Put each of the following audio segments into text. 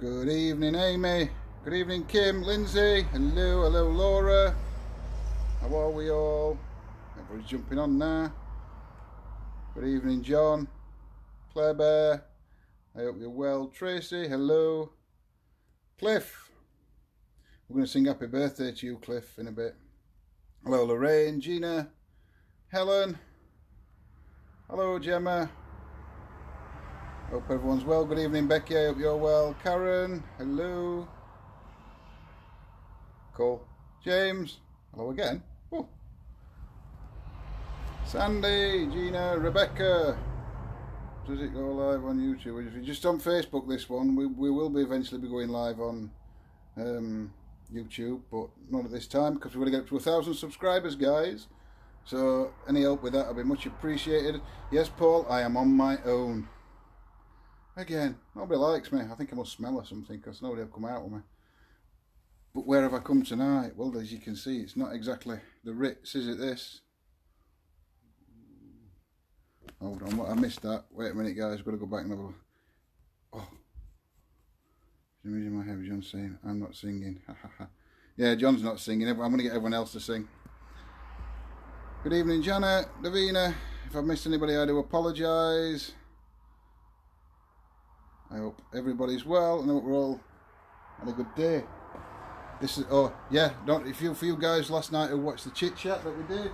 Good evening, Amy. Good evening, Kim, Lindsay. Hello, hello, Laura. How are we all? Everybody's jumping on now. Good evening, John. Claire Bear. I hope you're well. Tracy, hello. Cliff. We're going to sing happy birthday to you, Cliff, in a bit. Hello, Lorraine. Gina. Helen. Hello, Gemma. Hope everyone's well. Good evening, Becky. I hope you're well. Karen. Hello. Cool. James. Hello again. Oh. Sandy. Gina. Rebecca. Does it go live on YouTube? If you're just on Facebook, this one, we will be eventually be going live on YouTube, but not at this time because we're going to get up to 1,000 subscribers, guys. So any help with that will be much appreciated. Yes, Paul, I am on my own. Again, nobody likes me. I think I must smell or something because nobody will come out with me. But where have I come tonight? Well, as you can see, it's not exactly the Ritz, is it this? Hold on, I missed that. Wait a minute, guys. I've got to go back and have a look. Oh. For some reason my head, John's saying, I'm not singing. Yeah, John's not singing. I'm going to get everyone else to sing. Good evening, Janet, Davina. If I've missed anybody, I do apologise. I hope everybody's well and I hope we're all had a good day. This is, oh yeah, don't, if you, for you guys last night who watched the chit chat that we did,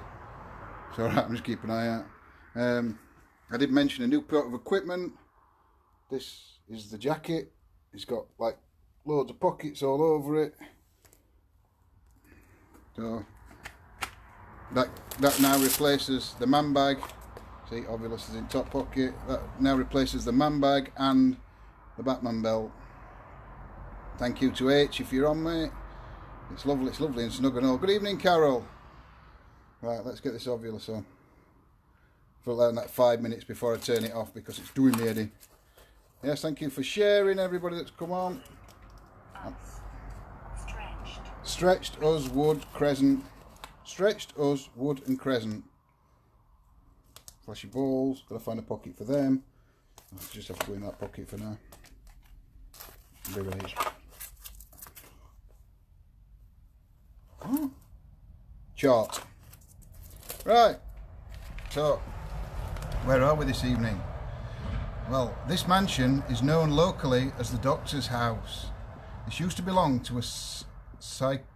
it's alright, I'm just keeping an eye out. I did mention a new part of equipment. This is the jacket. It's got like loads of pockets all over it. So that now replaces the man bag. See, Ovulus is in top pocket. That now replaces the man bag and the Batman belt. Thank you to H if you're on, mate. It's lovely and snug and all. Good evening, Carol. Right, let's get this Ovulus on. For like that 5 minutes before I turn it off because it's doing me head in. Yes, thank you for sharing, everybody that's come on. Stretched us, wood, crescent. Stretched us, wood and crescent. Flashy balls. Gotta find a pocket for them. I'll just have to go in that pocket for now. Oh. Chart. Right. So, where are we this evening? Well, this mansion is known locally as the Doctor's House. This used to belong to a psychiatric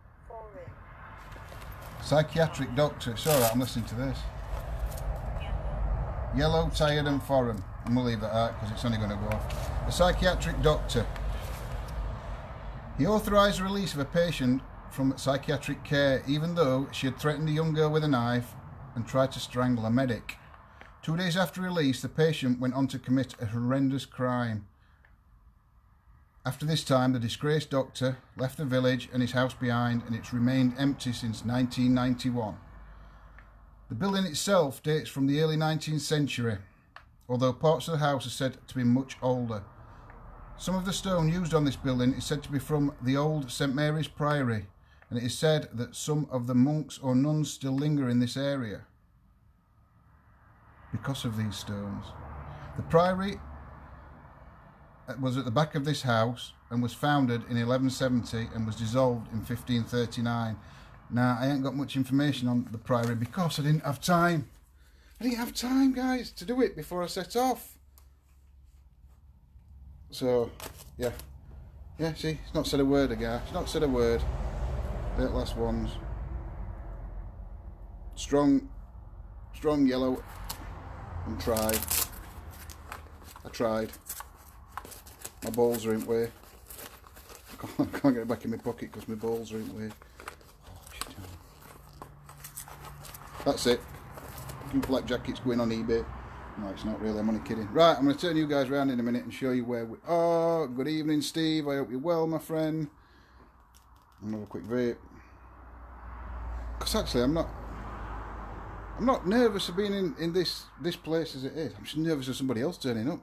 doctor. It's alright, I'm listening to this. Yellow, tired and foreign. I'm going to leave that out because it's only going to go off. A psychiatric doctor. He authorised the release of a patient from psychiatric care even though she had threatened a young girl with a knife and tried to strangle a medic. 2 days after release, the patient went on to commit a horrendous crime. After this time, the disgraced doctor left the village and his house behind, and it's remained empty since 1991. The building itself dates from the early 19th century, although parts of the house are said to be much older. Some of the stone used on this building is said to be from the old St Mary's Priory, and it is said that some of the monks or nuns still linger in this area because of these stones. The priory was at the back of this house and was founded in 1170 and was dissolved in 1539. Now, I ain't got much information on the priory because I didn't have time. I didn't have time, guys, to do it before I set off. So, yeah. Yeah, see, it's not said a word again. It's not said a word. The last ones. Strong yellow. And tried. I tried. My balls are in way. I can't get it back in my pocket because my balls are in way. That's it. Black jackets going on eBay. No, it's not really. I'm only kidding. Right, I'm going to turn you guys around in a minute and show you where we are. Good evening, Steve. I hope you're well, my friend. Another quick vape. Because actually, I'm not nervous of being in this place as it is. I'm just nervous of somebody else turning up.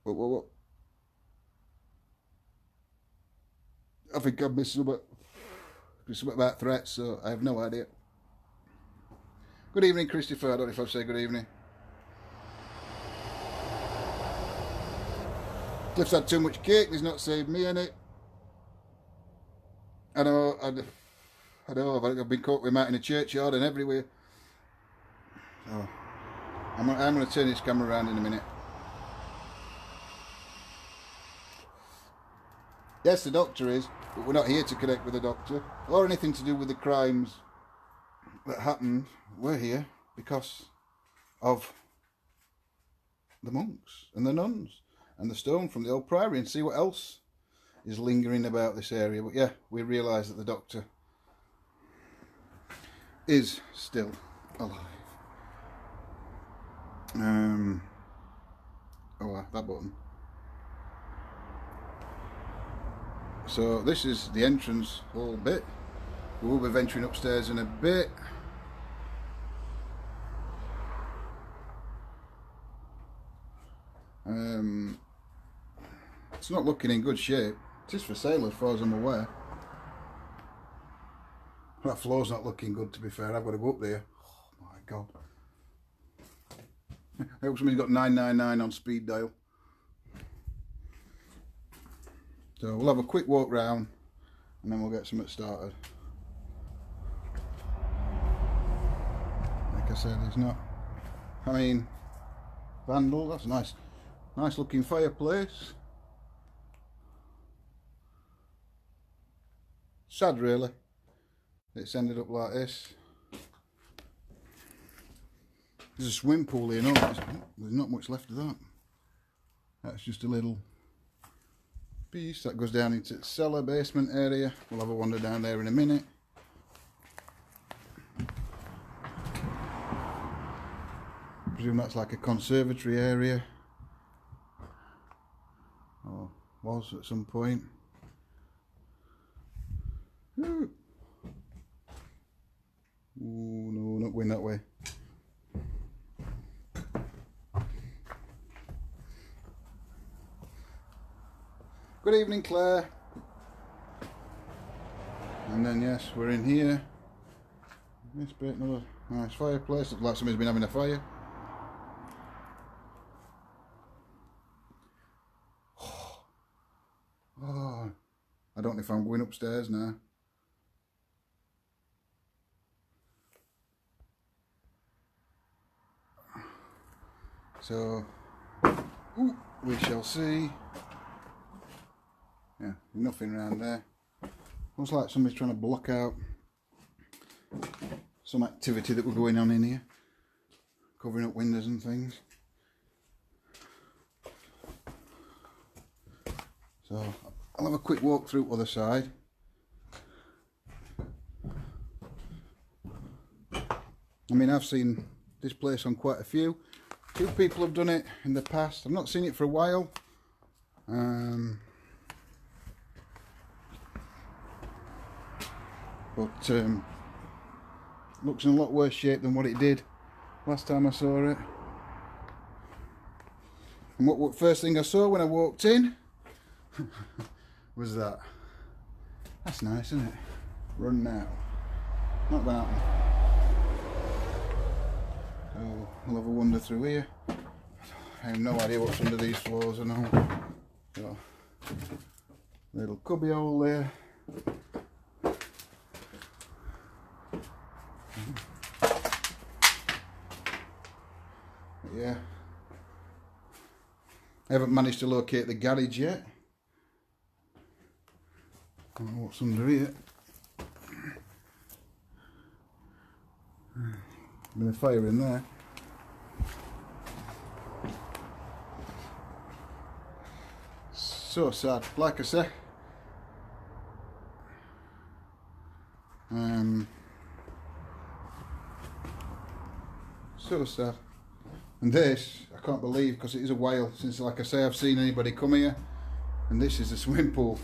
What? I think I've missed something about threats, so I have no idea. Good evening, Christopher. I don't know if I've said good evening. Cliff's had too much cake, he's not saved me in it. I know, I've been caught with him out in the churchyard and everywhere. So, I'm going to turn this camera around in a minute. Yes, the doctor is, but we're not here to connect with the doctor or anything to do with the crimes that happened. We're here because of the monks and the nuns and the stone from the old priory, and see what else is lingering about this area. But yeah, we realise that the doctor is still alive. Oh, that button. So this is the entrance hall bit. We will be venturing upstairs in a bit. It's not looking in good shape. It is for sale as far as I'm aware. That floor's not looking good, to be fair. I've got to go up there. Oh my god. I hope somebody's got 999 on speed dial. So we'll have a quick walk round and then we'll get something started. Like I said, there's not, I mean, vandal, that's nice. Nice looking fireplace. Sad really, it's ended up like this. There's a swimming pool here, no, there's not much left of that. That's just a little piece that goes down into the cellar basement area. We'll have a wander down there in a minute. I presume that's like a conservatory area, or was at some point. Ooh, no, not going that way. Good evening, Claire. And then yes, we're in here. This bit, another nice fireplace. Looks like somebody's been having a fire. Oh, I don't know if I'm going upstairs now. So, we shall see. Yeah, nothing around there. Looks like somebody's trying to block out some activity that was going on in here, covering up windows and things. So I'll have a quick walk through the other side. I mean, I've seen this place on quite a few. Few people have done it in the past. I've not seen it for a while. But looks in a lot worse shape than what it did last time I saw it. And what first thing I saw when I walked in was that. That's nice, isn't it? Run now. Not gonna happen. So we'll have a wander through here. I have no idea what's under these floors and all. So, little cubby hole there. Yeah, I haven't managed to locate the garage yet. I don't know what's under here. Been a fire in there. So sad, like I say. So sad. And this, I can't believe, because it is a while since, like I say, I've seen anybody come here. And this is a swimming pool.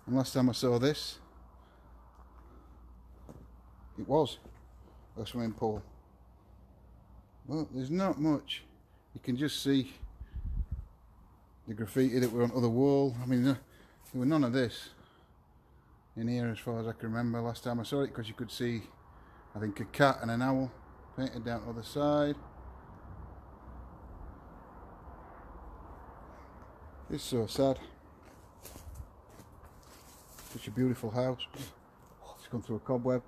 And last time I saw this, it was a swimming pool. Well, there's not much. You can just see the graffiti that were on the wall. I mean, there were none of this in here as far as I can remember last time I saw it, because you could see, I think, a cat and an owl painted down the other side. It's so sad. Such a beautiful house. It's gone through a cobweb.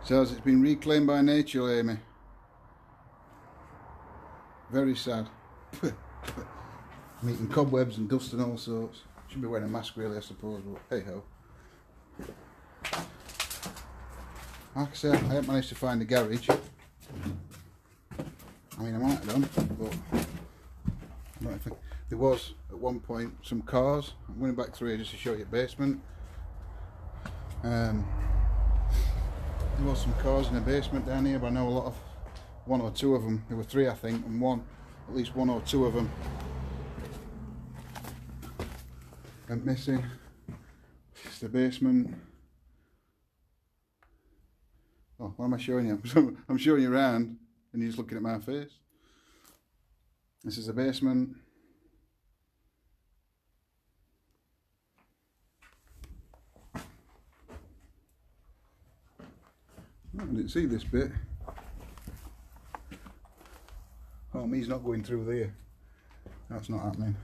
Says it's been reclaimed by nature, Amy. Very sad. I'm eating cobwebs and dust and all sorts. Should be wearing a mask really, I suppose, but hey ho. Like I said, I haven't managed to find the garage. I mean, I might have done, but I don't think there was at one point some cars. I'm going back through here just to show you the basement. There was some cars in the basement down here, but I know a lot of, one or two of them, there were three I think, and at least one or two of them went missing. It's the basement. Oh, what am I showing you? I'm showing you around and you're just looking at my face. This is the basement. I didn't see this bit. Oh, me's not going through there. That's not happening.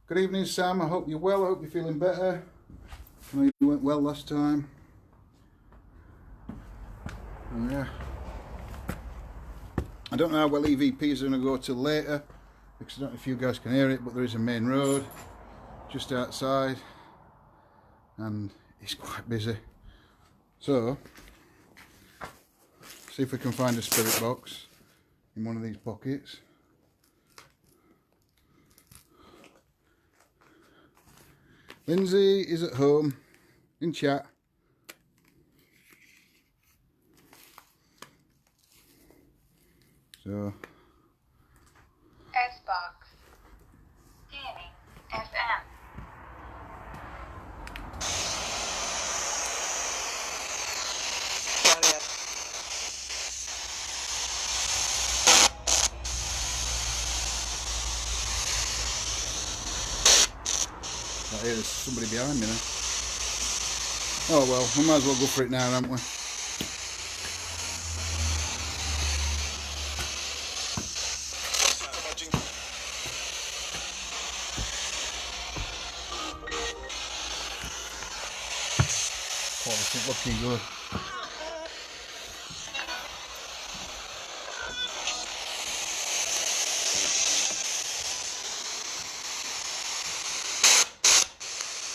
Good evening, Sam. I hope you're well. I hope you're feeling better. I know you went well last time. Oh, yeah. I don't know how well EVP is going to go till later, because I don't know if you guys can hear it, but there is a main road just outside and it's quite busy. So, see if we can find a spirit box in one of these pockets. Lindsay is at home in chat. So S-Box scanning FM. I hear there's somebody behind me now. Oh well, we might as well go for it now, haven't we? Oh, this is looking good.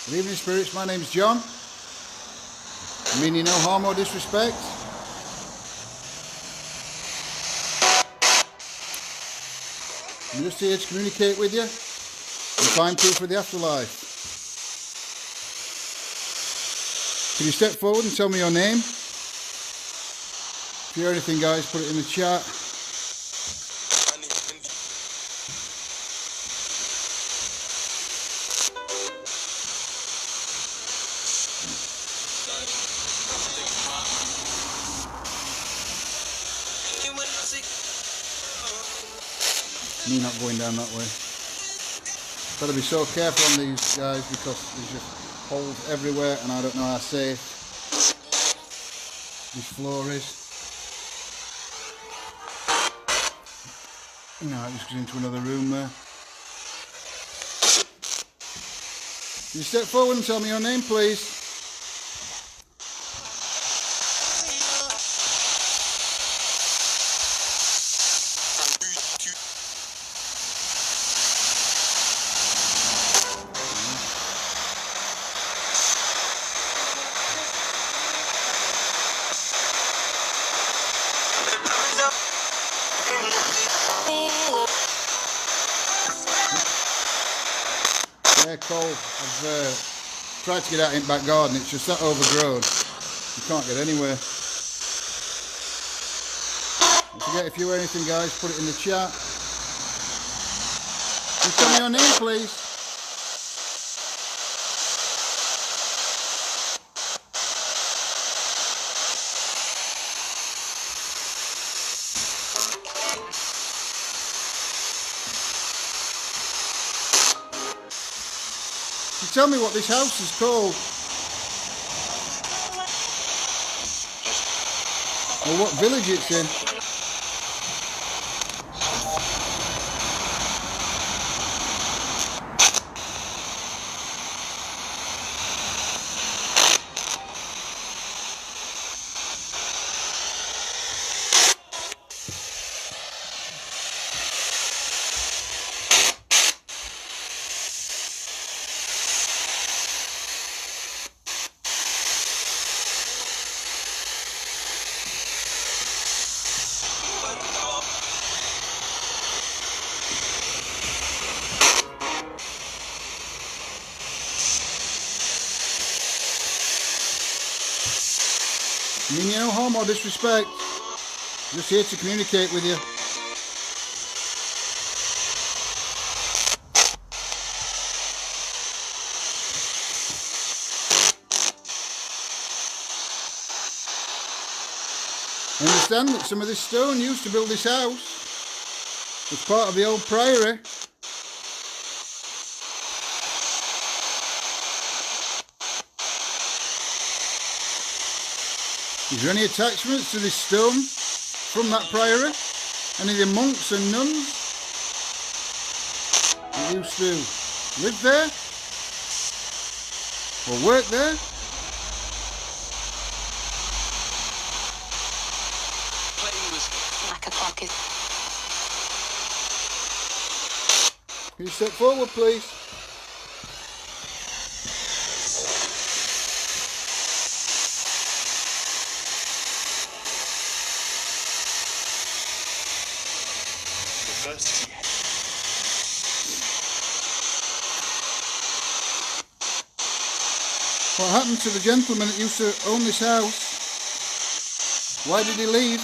Good evening, spirits. My name's John. I mean you no harm or disrespect. I'm just here to communicate with you and find proof of the afterlife. Can you step forward and tell me your name? If you hear anything, guys, put it in the chat. Me not going down that way. Got to be so careful on these guys because there's just holes everywhere and I don't know how safe this floor is. No, it just goes into another room there. Can you step forward and tell me your name, please? Yeah, Cole, I've tried to get out in the back garden, it's just that overgrown, you can't get anywhere. Don't forget, if you hear anything, guys, put it in the chat. Can you tell me your name, please? tell me what this house is called. Or what village it's in. I mean, no harm or disrespect. Just here to communicate with you. I understand that some of this stone used to build this house. It's part of the old priory. Is there any attachments to this stone from that priory? Any of the monks and nuns that used to live there or work there? Can you step forward, please? What happened to the gentleman that used to own this house? Why did he leave?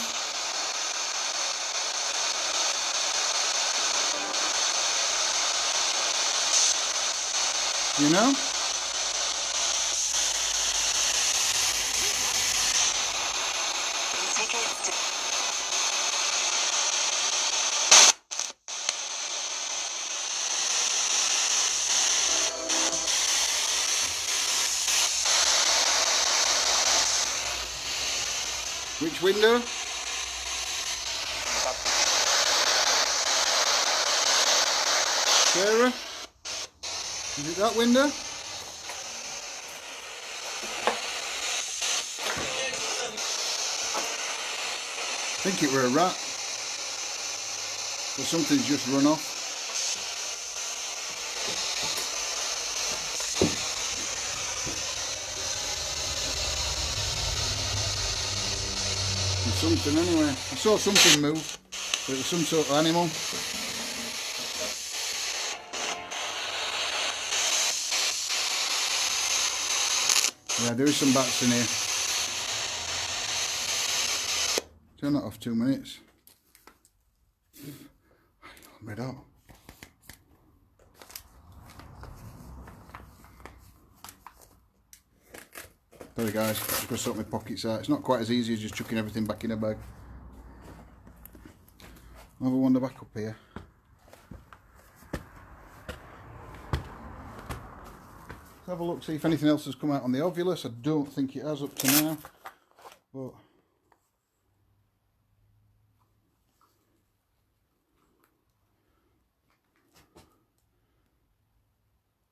You know? Which window? Sarah? Is it that window? I think it were a rat. Or something's just run off. Something anyway. I saw something move, but it was some sort of animal. Yeah, there is some bats in here. Turn that off 2 minutes. Red hot. Sorry guys, just going to sort my pockets out. It's not quite as easy as just chucking everything back in a bag. I'll have a wander back up here. Let's have a look, see if anything else has come out on the ovulus. I don't think it has up to now, but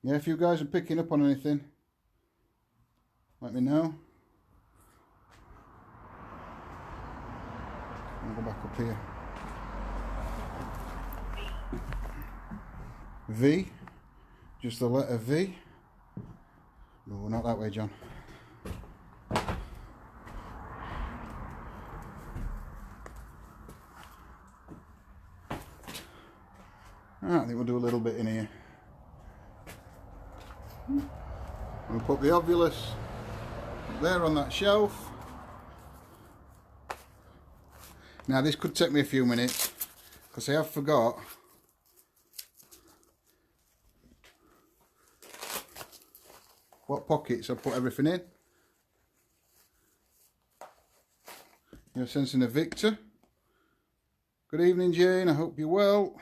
yeah, if you guys are picking up on anything, let me know. I'll go back up here. V, just the letter V. No, not that way, John. I think we'll do a little bit in here. We'll put the ovulus there on that shelf. Now this could take me a few minutes because I have forgot what pockets I put everything in. You're sensing a Victor. Good evening, Jane, I hope you're well.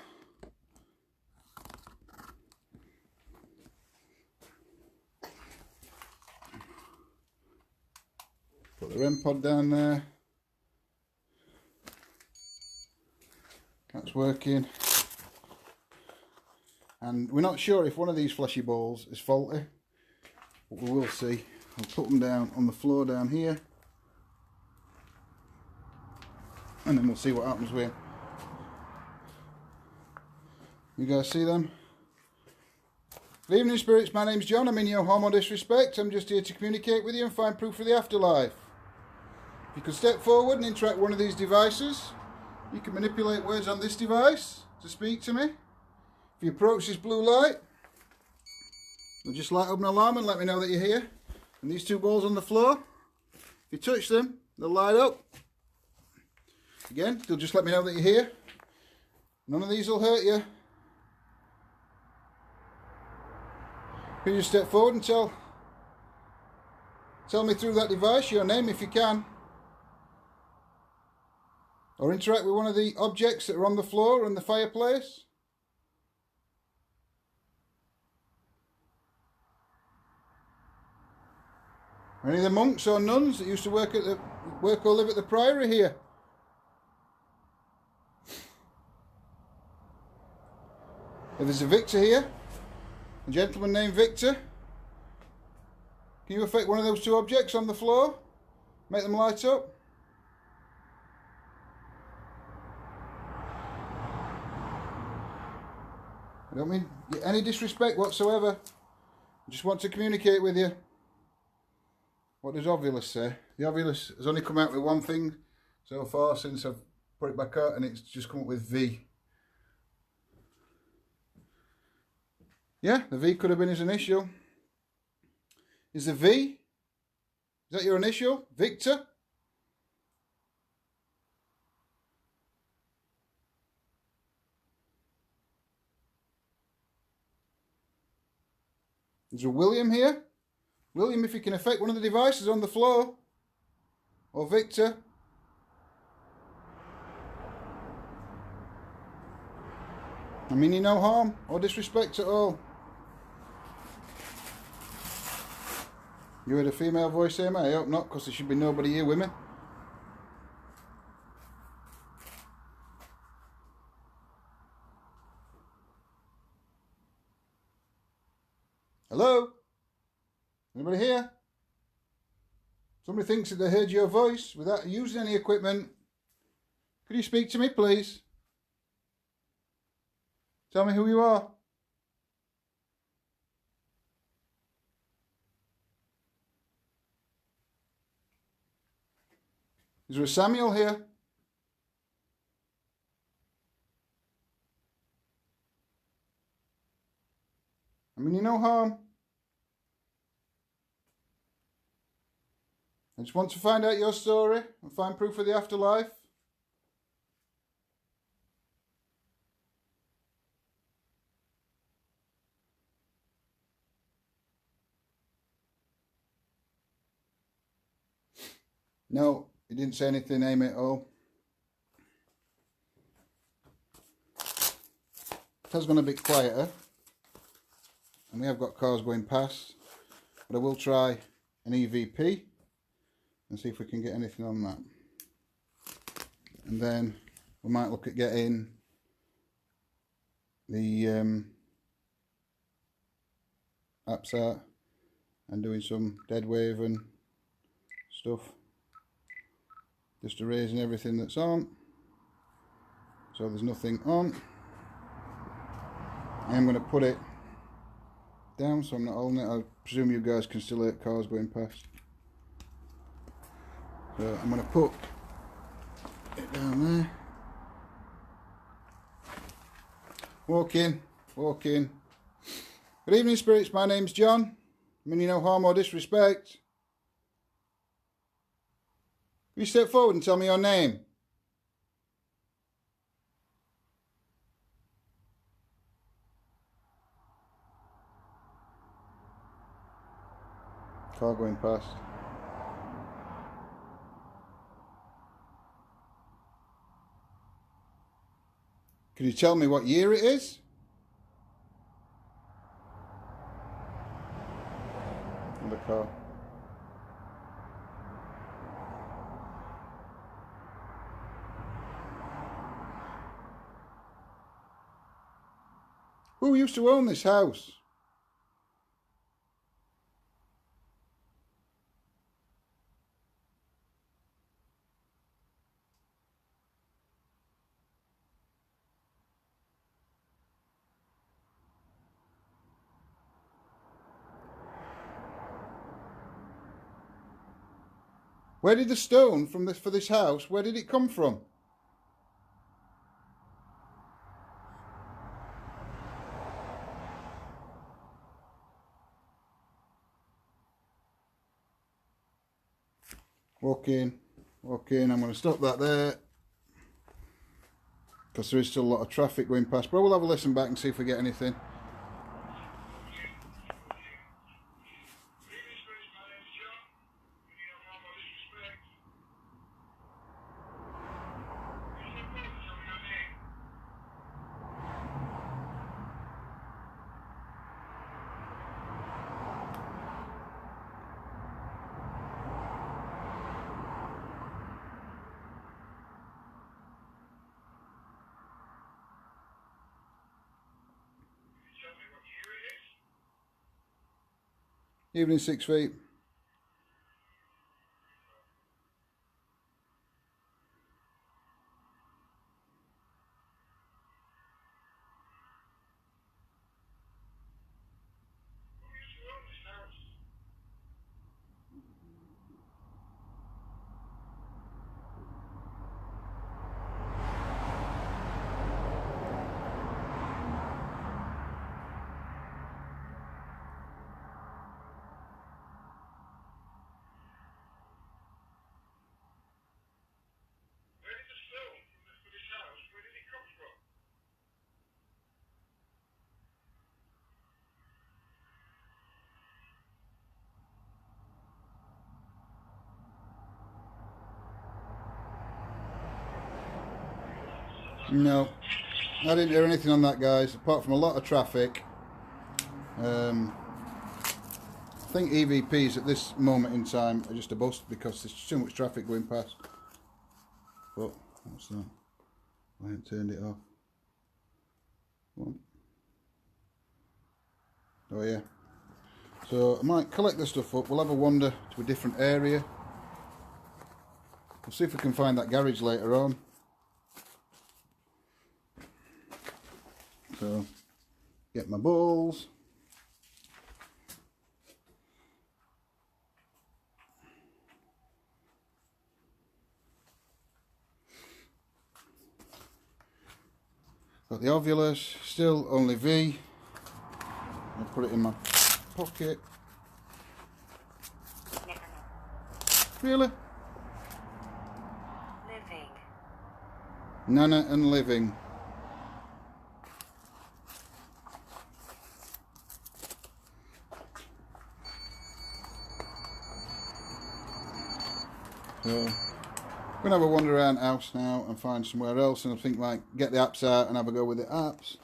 the REM pod down there. That's working. And we're not sure if one of these fleshy balls is faulty, but we will see. I'll put them down on the floor down here, and then we'll see what happens with them. You guys see them? Good evening, spirits. My name's John. I'm in your home or disrespect. I'm just here to communicate with you and find proof of the afterlife. If you could step forward and interact with one of these devices, you can manipulate words on this device to speak to me. If you approach this blue light, it'll just light up an alarm and let me know that you're here. And these two balls on the floor, if you touch them, they'll light up. Again, they'll just let me know that you're here. None of these will hurt you. Can you just step forward and tell me through that device your name if you can, or interact with one of the objects that are on the floor or in the fireplace. Are any of the monks or nuns that used to work or live at the priory here? If there's a Victor here, a gentleman named Victor, can you affect one of those two objects on the floor? Make them light up? I don't mean any disrespect whatsoever. I just want to communicate with you. What does Ovulus say? The Ovulus has only come out with one thing so far since I've put it back out, and it's just come up with V. Yeah, the V could have been his initial. Is the V? Is that your initial? Victor? There's a William here. William, if you can affect one of the devices on the floor. Or Victor. I mean you no harm or disrespect at all. You heard a female voice saying, I hope not, because there should be nobody here with me. Hello? Anybody here? Somebody thinks that they heard your voice without using any equipment. Could you speak to me, please? Tell me who you are. Is there a Samuel here? I mean you no harm. I just want to find out your story and find proof of the afterlife. No, he didn't say anything, Amy, at all. It has gone a bit quieter, and we have got cars going past, but I will try an EVP and see if we can get anything on that. And then we might look at getting the apps out and doing some dead wave and stuff. Just erasing everything that's on, so there's nothing on. I am going to put it down so I'm not holding it. I presume you guys can still hear cars going past. So I'm going to put it down there. Walk in, walk in. Good evening, spirits. My name's John. I mean you no harm or disrespect. Will you step forward and tell me your name? Car going past. Could you tell me what year it is? The car. Who used to own this house? Where did the stone from this for this house, where did it come from? Walk in, I'm going to stop that there because there is still a lot of traffic going past, but we'll have a listen back and see if we get anything. Evening 6 feet. No, I didn't hear anything on that, guys, apart from a lot of traffic. I think EVPs at this moment in time are just a bust because there's too much traffic going past. But what's that? I haven't turned it off. What? Oh yeah. So I might collect the stuff up. We'll have a wander to a different area. We'll see if we can find that garage later on. So, get my balls. Got the ovulus, still only V. I'll put it in my pocket. Really? Living. Nana and living. So, I'm going to have a wander around the house now and find somewhere else, and I think like get the apps out and have a go with the apps.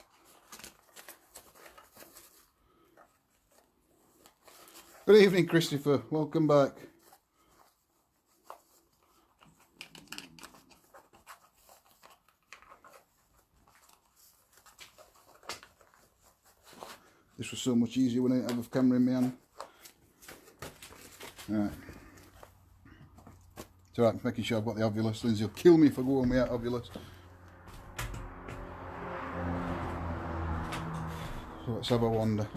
Good evening, Christopher. Welcome back. This was so much easier when I didn't have a camera in my hand. Alright. It's alright, I'm making sure I've got the ovulus. Lindsay will kill me if I go on without ovulus. So let's have a wander.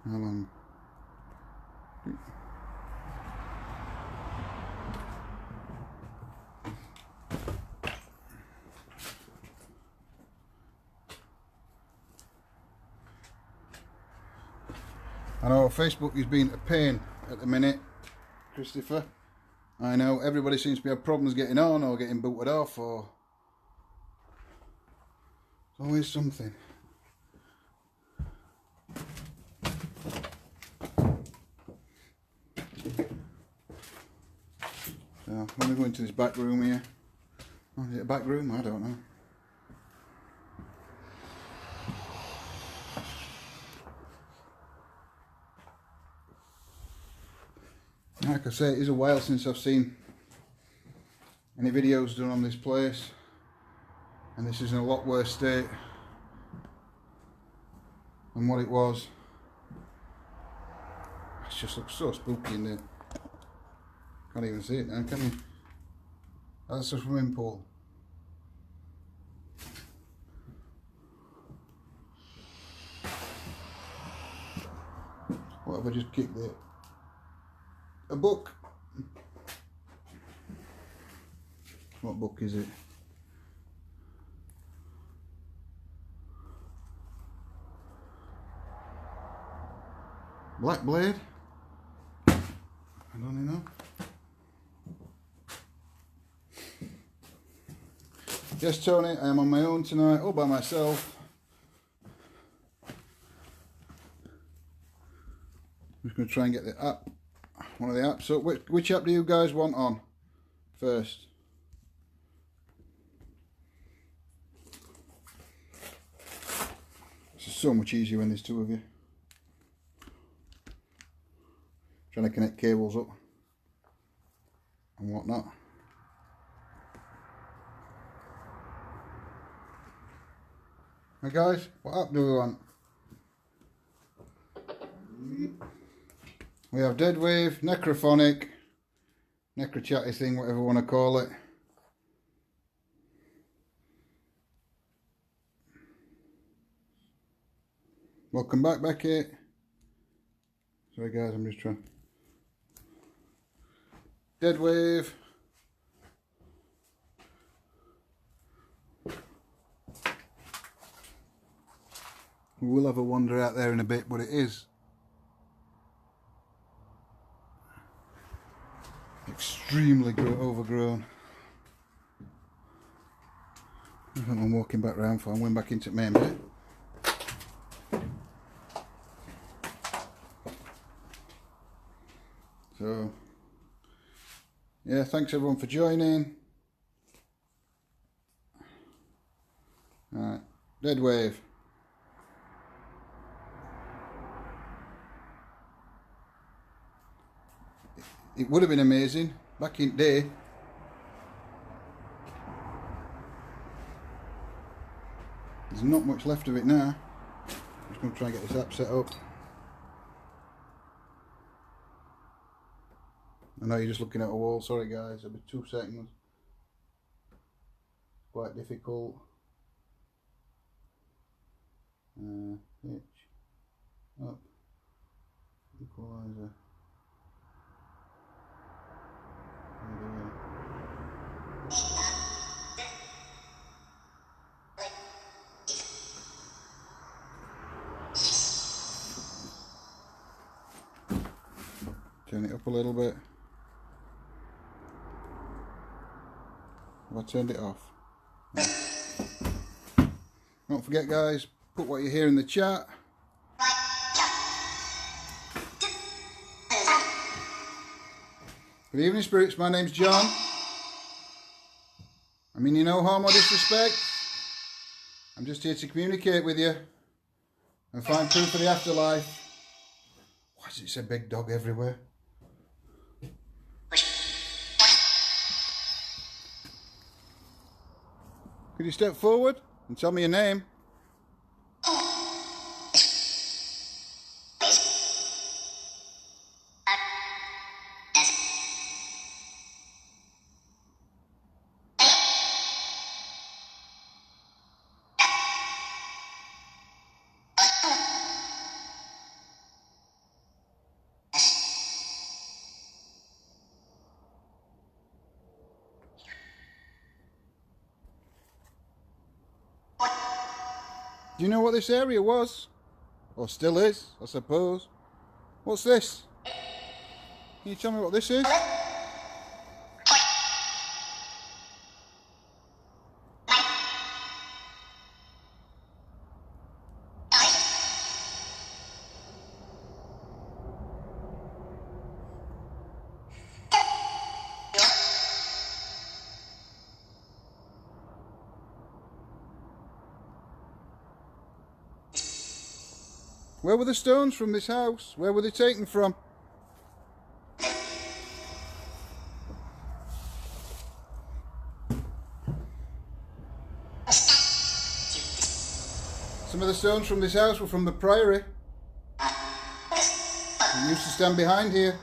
How long? I know Facebook is being a pain at the minute, Christopher. I know everybody seems to have problems getting on or getting booted off, or there's always something. So I'm going to go into this back room here. Oh, is it a back room? I don't know. Like I say, it is a while since I've seen any videos done on this place, and this is in a lot worse state. and what it was. It just looks so spooky in there. Can't even see it now, can you? That's a swimming pool. What if I just kicked it? A book. What book is it? Black Blade? I don't know. Yes, Tony, I am on my own tonight, all by myself. I'm just going to try and get the app, one of the apps. So which app do you guys want on first? This is so much easier when there's two of you. Trying to connect cables up and whatnot. Hey guys, what app do we want? We have Deadwave, Necrophonic, Necrochatty thing, whatever you want to call it. Welcome back, Becky. Sorry guys, I'm just trying. Deadwave. We will have a wander out there in a bit, but it is extremely overgrown. I think I'm walking back round for. I'm going back into the main bit. So, yeah, thanks everyone for joining. Alright, Deadwave. It would have been amazing back in the day. There's not much left of it now. I'm just going to try and get this app set up. I know you're just looking at a wall, sorry guys, it'll be 2 seconds. Quite difficult. Pitch, up, equalizer. Turn it up a little bit. Have I turned it off? No. Don't forget guys, put what you hear in the chat. Good evening spirits, my name's John. I mean you no harm or disrespect. I'm just here to communicate with you and find proof of the afterlife. Why does it say big dog everywhere? Could you step forward and tell me your name? Do you know what this area was? Or still is, I suppose. What's this? Can you tell me what this is? Where were the stones from this house? Where were they taken from? Some of the stones from this house were from the priory. We used to stand behind here.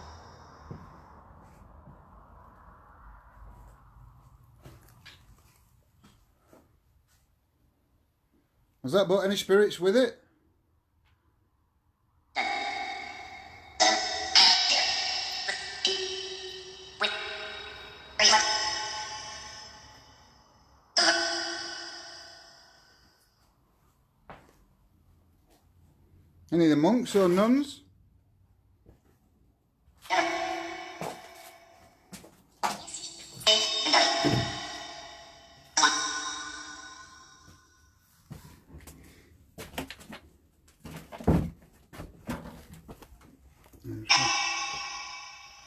Has that brought any spirits with it? Any of the monks or nuns?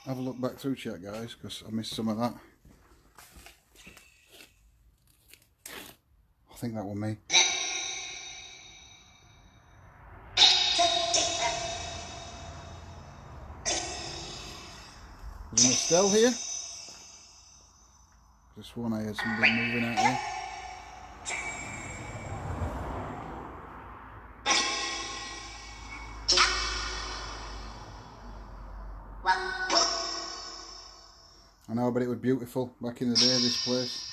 Have a look back through chat, guys, because I missed some of that. I think that was me. Is there an Estelle here? Just one I heard somebody moving out here. I know, but it was beautiful back in the day, this place.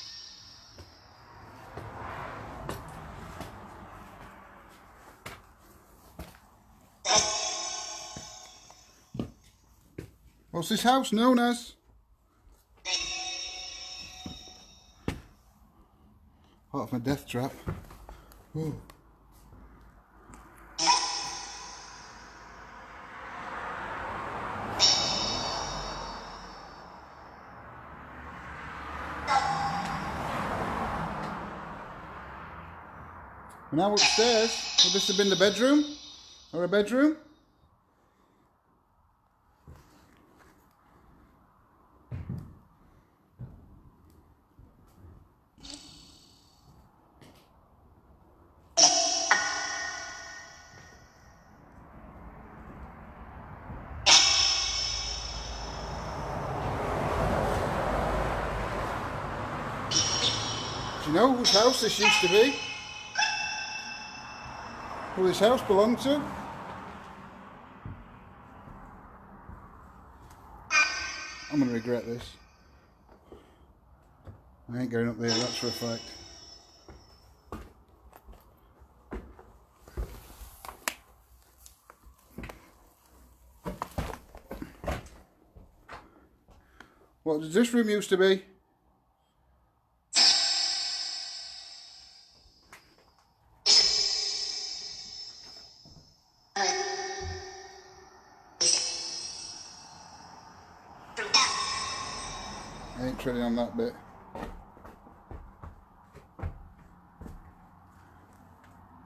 What's this house known as? Part of my death trap. Ooh. We're now upstairs. Would this have been the bedroom? Or a bedroom? Do you know whose house this used to be? Who this house belonged to? I'm going to regret this. I ain't going up there, that's for a fact. What does this room used to be? I ain't treading on that bit.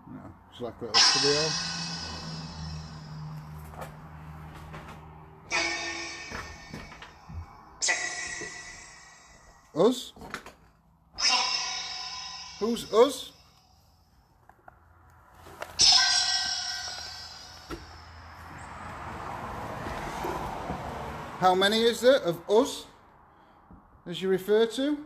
No, it's like a little studio. Us? Who's us? How many is there of us, as you refer to?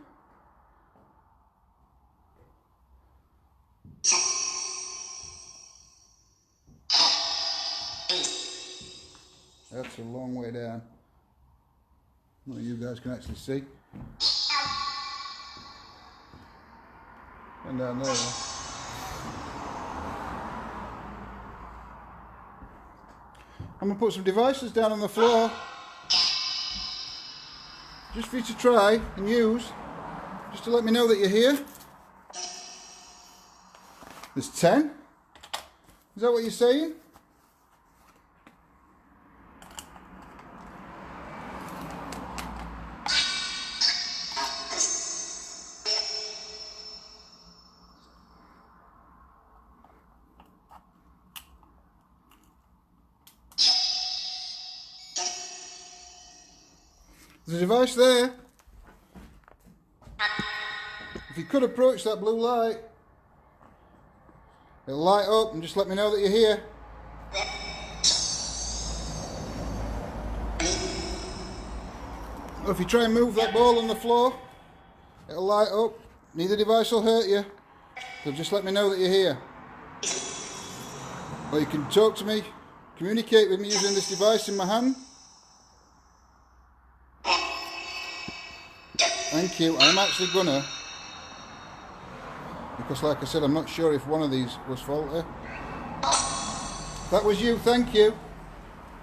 That's a long way down. Well, you guys can actually see. And down there. I'm going to put some devices down on the floor. Just for you to try and use. Just to let me know that you're here. There's 10. Is that what you're saying? There's a device there. If you could approach that blue light, it'll light up and just let me know that you're here. Or if you try and move that ball on the floor, it'll light up. Neither device will hurt you. So just let me know that you're here. Or you can talk to me, communicate with me using this device in my hand. Thank you. I'm actually gonna, because like I said, I'm not sure if one of these was faulty. That was you, thank you.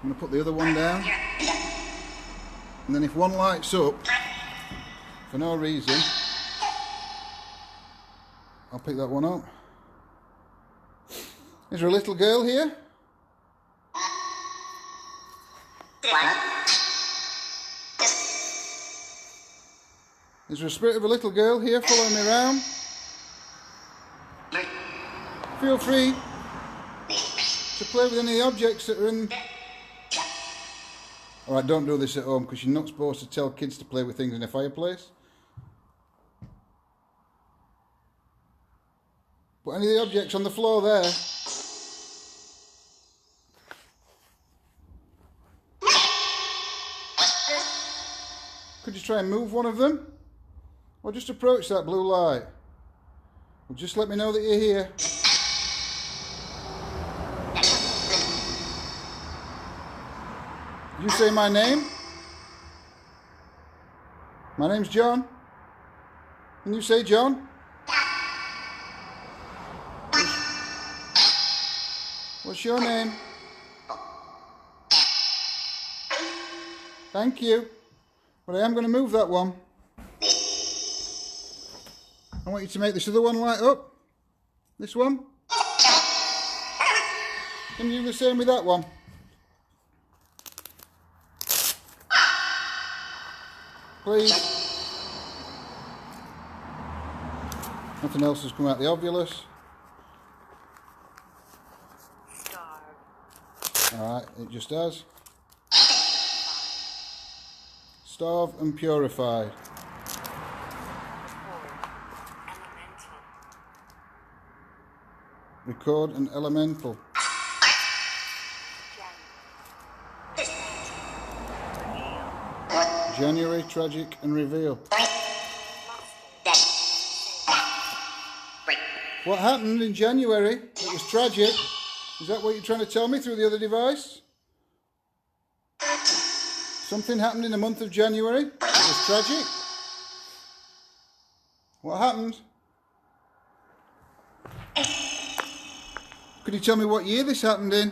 I'm gonna put the other one down. And then if one lights up, for no reason, I'll pick that one up. Is there a little girl here? Is there a spirit of a little girl here following me around? Feel free to play with any of the objects that are in... Alright, don't do this at home because you're not supposed to tell kids to play with things in a fireplace. But any of the objects on the floor there... Could you try and move one of them? Or just approach that blue light? Or just let me know that you're here. Did you say my name? My name's John. Can you say John? What's your name? Thank you. But I am going to move that one. I want you to make this other one light up. This one. Can you do the same with that one? Please. Nothing else has come out the ovulus. Alright, it just has. Starve and purified. Record an elemental. January, tragic and reveal. What happened in January? It was tragic. Is that what you're trying to tell me through the other device? Something happened in the month of January. It was tragic. What happened? Could you tell me what year this happened in?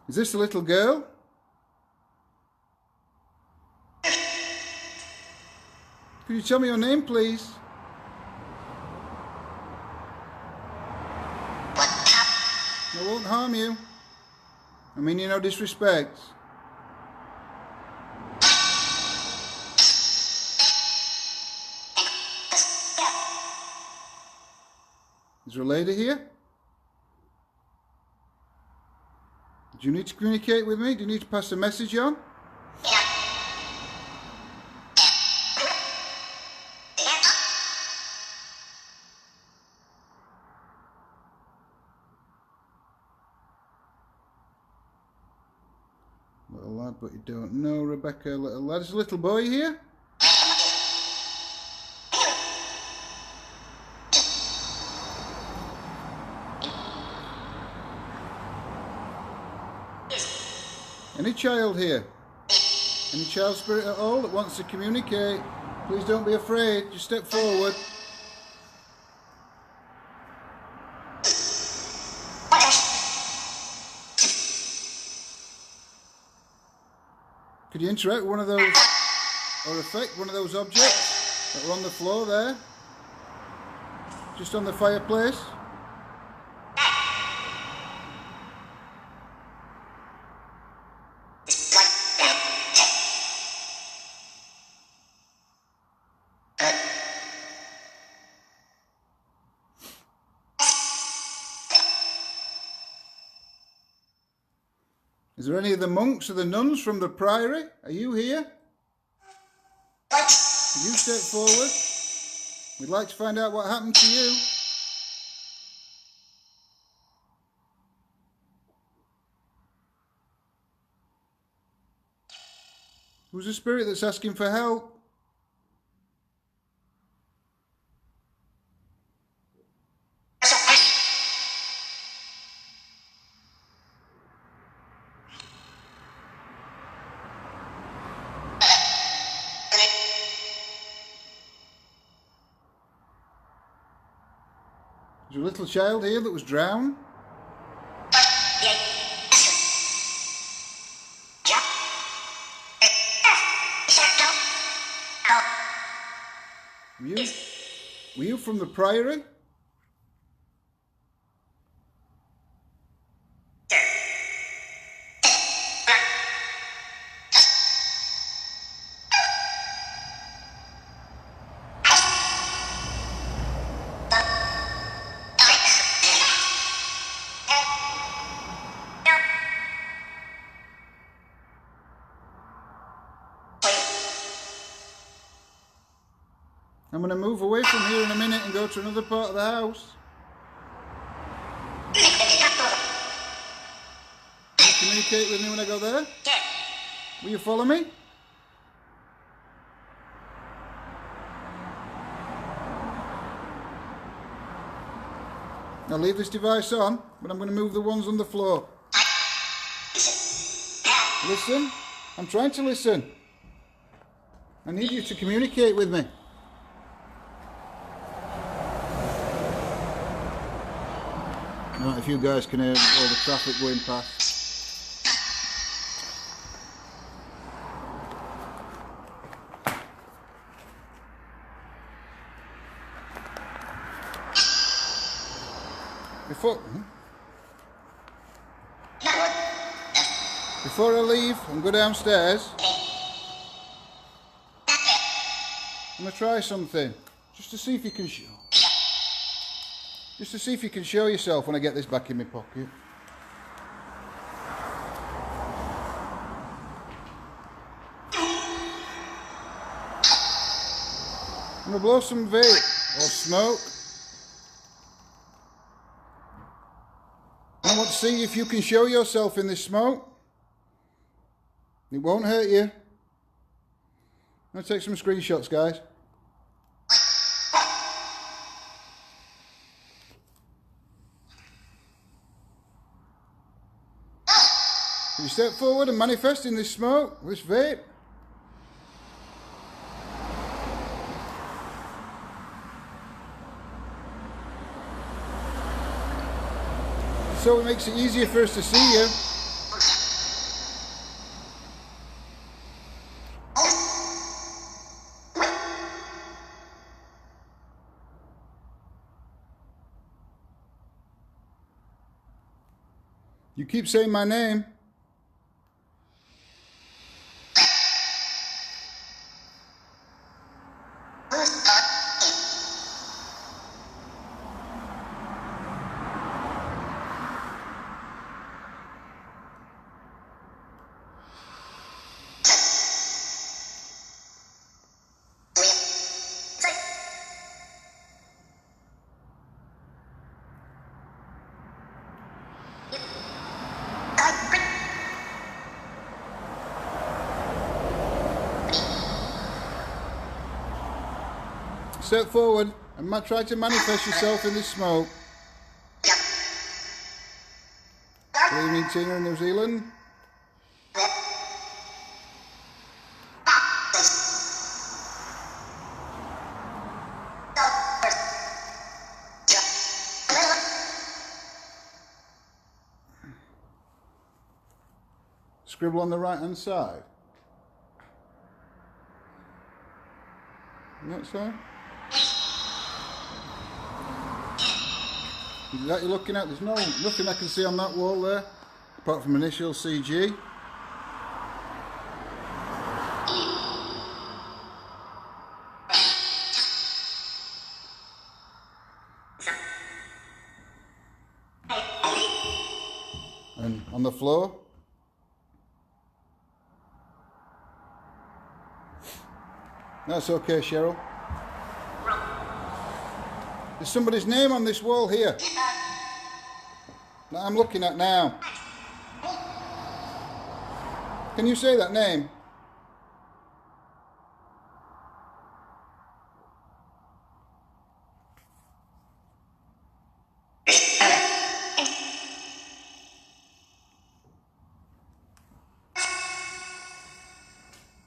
Is this the little girl? Could you tell me your name, please? I won't harm you. I mean you no disrespect. Is there a lady here? Do you need to communicate with me? Do you need to pass a message on? Little lad, but you don't know Rebecca. Little lad. Is a little boy here? Any child here? Any child spirit at all that wants to communicate? Please don't be afraid. Just step forward. Could you interact with one of those, or affect one of those objects that are on the floor there? Just on the fireplace? Is there any of the monks or the nuns from the priory? Are you here? Could you step forward? We'd like to find out what happened to you. Who's the spirit that's asking for help? There's a little child here that was drowned. Were you from the Priory? I'm going to move away from here in a minute and go to another part of the house. Can you communicate with me when I go there? Will you follow me? I'll leave this device on, but I'm going to move the ones on the floor. Listen. I'm trying to listen. I need you to communicate with me. Now, if you guys can hear all the traffic going past. Before I leave and go downstairs, I'm going to try something, just to see if you can show yourself when I get this back in my pocket. I'm going to blow some vape or smoke. I want to see if you can show yourself in this smoke. It won't hurt you. I'm going to take some screenshots, guys. Can you step forward and manifest in this smoke, this vape? So it makes it easier for us to see you. You keep saying my name. Step forward and try to manifest yourself in this smoke. Good evening, Tina in New Zealand. Scribble on the right hand side. Isn't that so? Is that you're looking at? There's nothing I can see on that wall there, apart from initial CG. And on the floor. That's okay, Cheryl. There's somebody's name on this wall here that I'm looking at now. Can you say that name?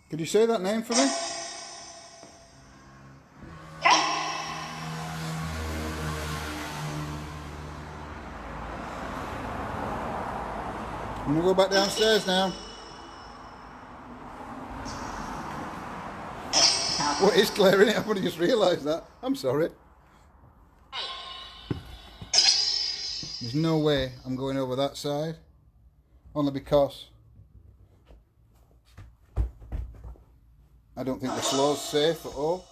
Could you say that name for me? go back downstairs now. What is Claire in it? I've only just realised that. I'm sorry. There's no way I'm going over that side. Only because I don't think the floor's safe at all.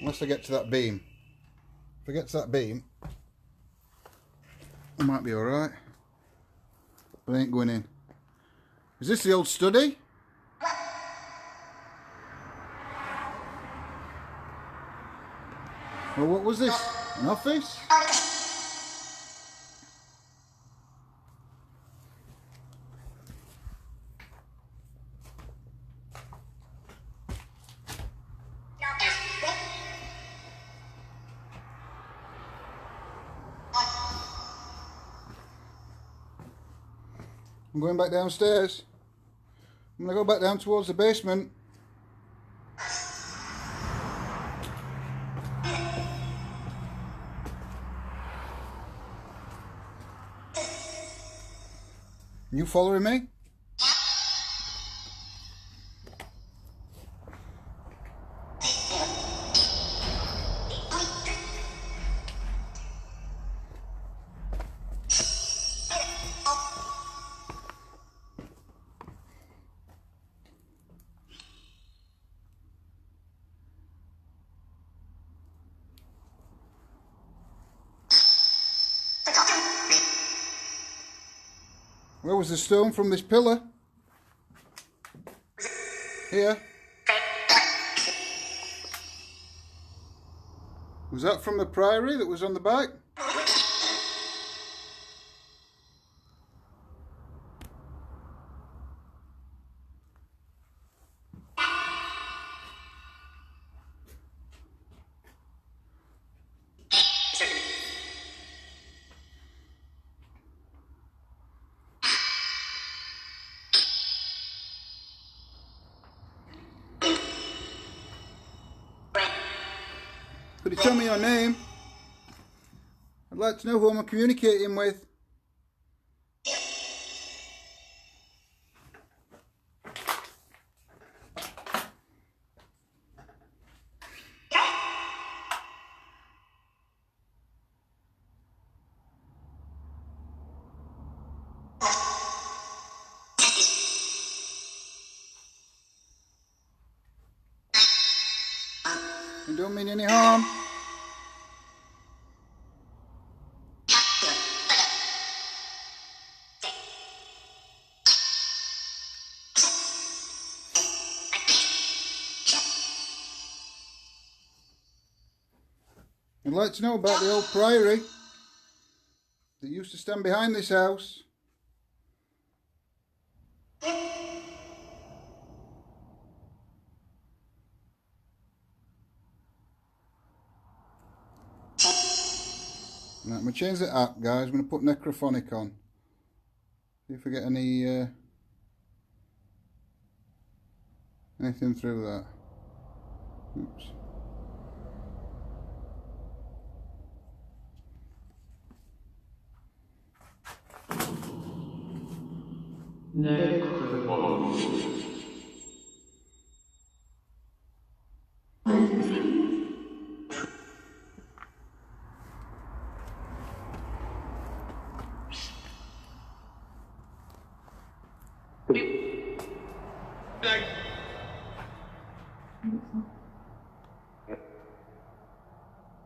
Unless I get to that beam. If I get to that beam, I might be alright. But I ain't going in. Is this the old study? Well, what was this? An office? I'm going back downstairs. I'm going to go back down towards the basement. You following me? Where was the stone from this pillar? Here. Was that from the priory that was on the back? Could you tell me your name? I'd like to know who I'm communicating with. I don't mean any harm. I'd like to know about the old priory that used to stand behind this house. Right, I'm going to change the app, guys. I'm going to put necrophonic on. See if we get anything through that. Oops.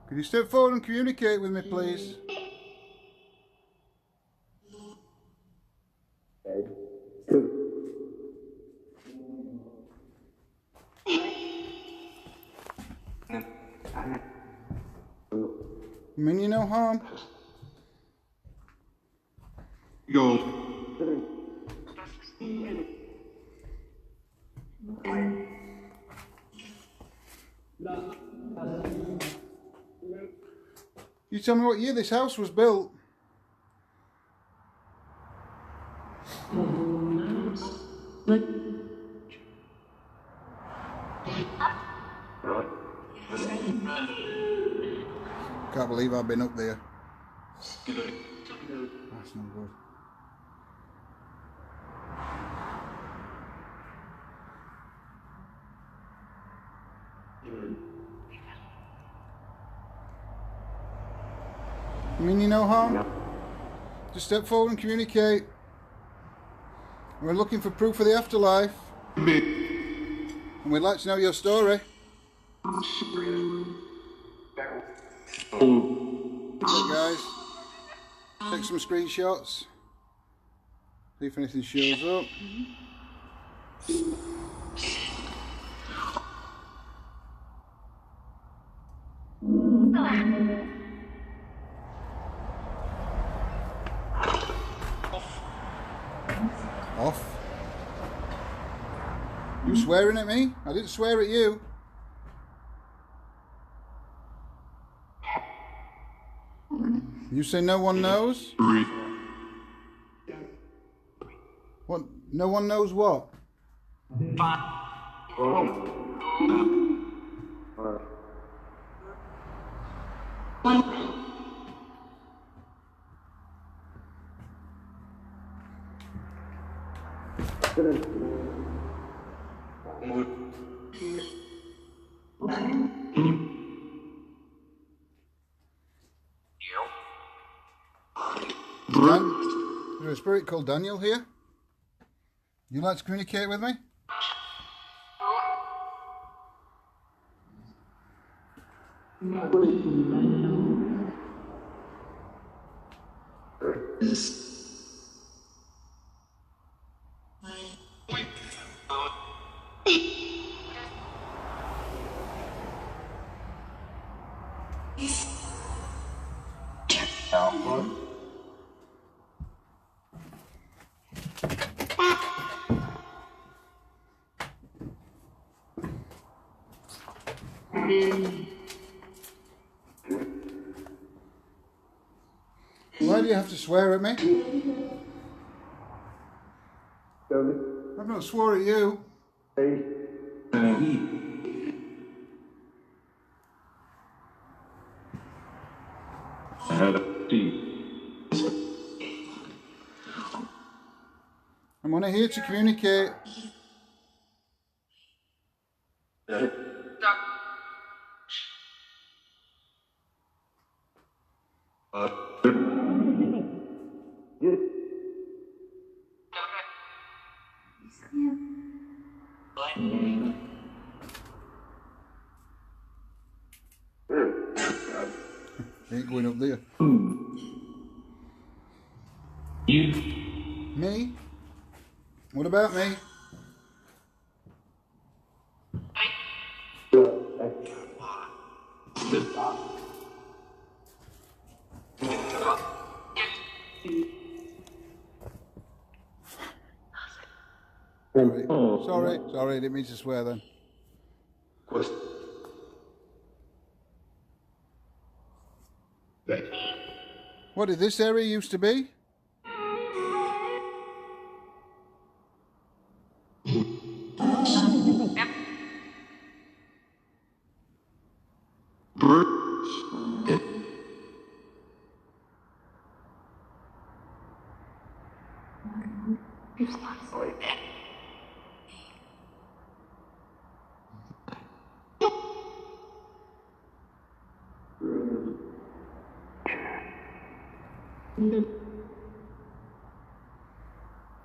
Could you step forward and communicate with me, please? Mean you no harm? Go. You tell me what year this house was built. Can't believe I've been up there. That's not good. You mean you no harm? Just step forward and communicate. We're looking for proof of the afterlife. And we'd like to know your story. Okay, guys. Take some screenshots. See if anything shows up. Off. You swearing at me? I didn't swear at you. You say no one knows? What? No one knows what? Is there a spirit called Daniel here? You like to communicate with me? Why do you have to swear at me? I've not swore at you. I'm only here to communicate. Ain't going up there. You. Me? What about me? Sorry, didn't mean to swear then. What did this area used to be?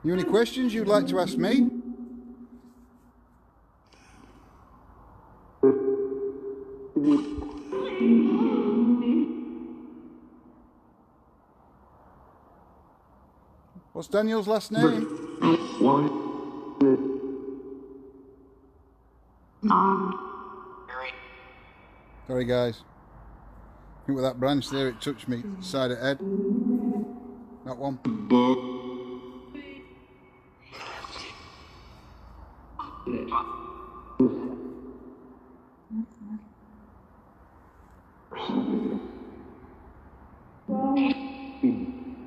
You any questions you'd like to ask me? What's Daniel's last name? Sorry guys. I think with that branch there it touched me side of head. That one.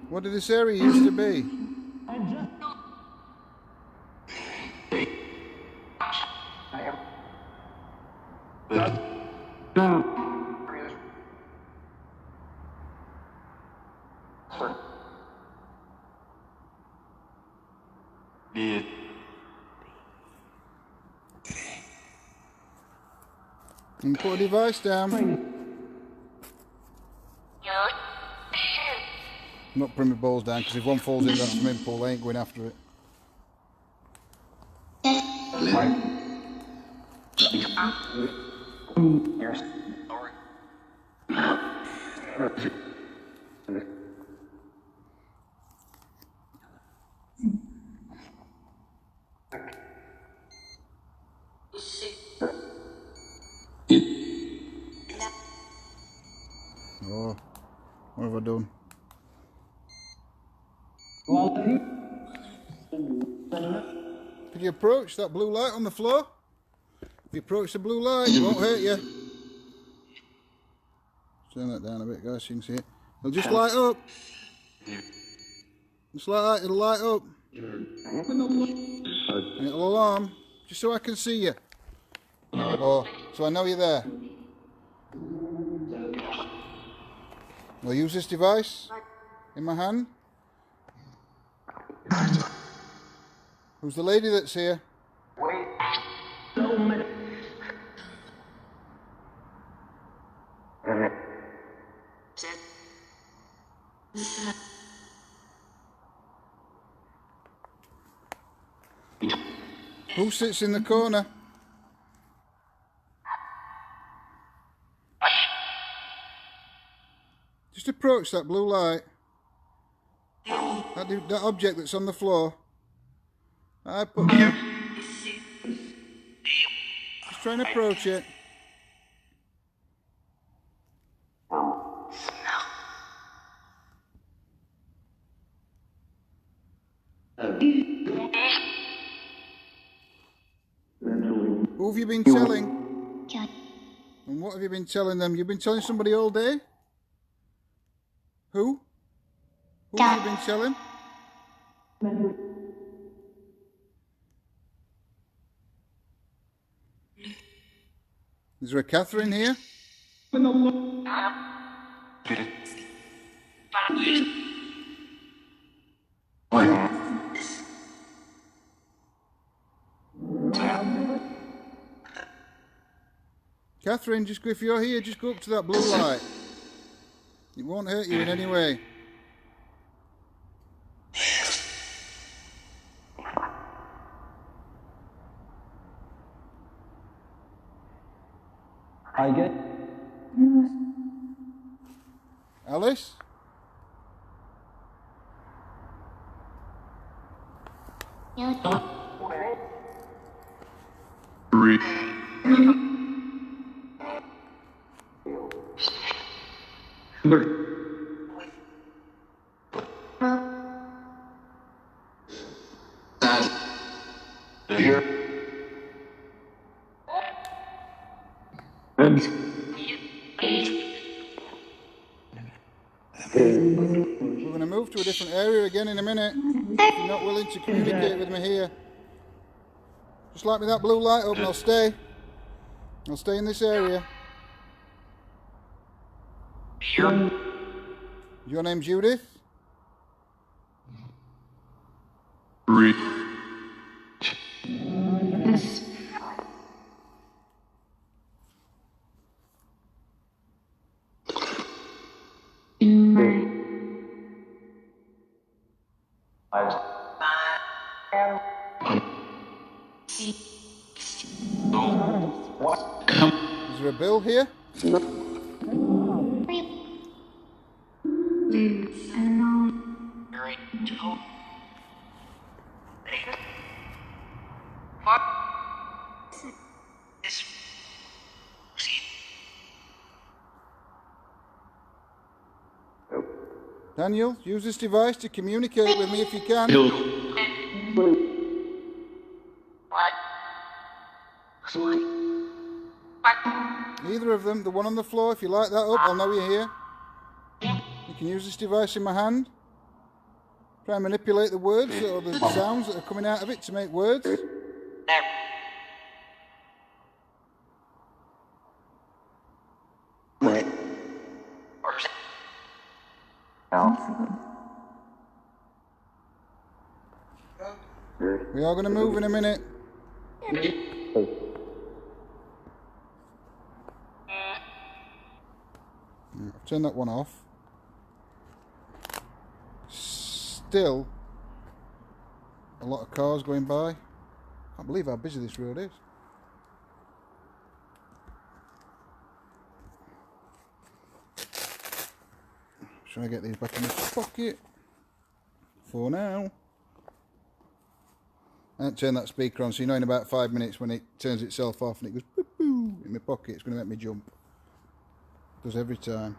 What did this area used to be? And put a device down. I'm not putting my balls down because if one falls in that swimming pool, I ain't going after it. Oh, what have I done? Could you approach that blue light on the floor? If you approach the blue light, it won't hurt you. Turn that down a bit, guys, so you can see it. It'll just light up. Just like that, it'll light up. And it'll alarm, just so I can see you. Or, so I know you're there. I'll use this device in my hand. Who's the lady that's here? Who sits in the corner? Just approach that blue light. That object that's on the floor. I put down. Just try and approach it. Who have you been telling? And what have you been telling them? You've been telling somebody all day? Who? Who have you been telling? Is there a Catherine here? Catherine, just if you're here, just go up to that blue light. It won't hurt you in any way. I get. Alice? We're going to move to a different area again in a minute. If you're not willing to communicate with me here. Just light me that blue light up and I'll stay. I'll stay in this area. Your name's Judith? Is there a bill here? Daniel, use this device to communicate with me if you can. Either of them, the one on the floor, if you light that up, I'll know you're here. You can use this device in my hand. Try and manipulate the words or the sounds that are coming out of it to make words. We are going to move in a minute. Turn that one off. Still a lot of cars going by. Can't believe how busy this road is. Trying to get these back in my pocket for now. And turn that speaker on, so you know in about 5 minutes when it turns itself off and it goes boop boo in my pocket, it's going to make me jump. It does every time.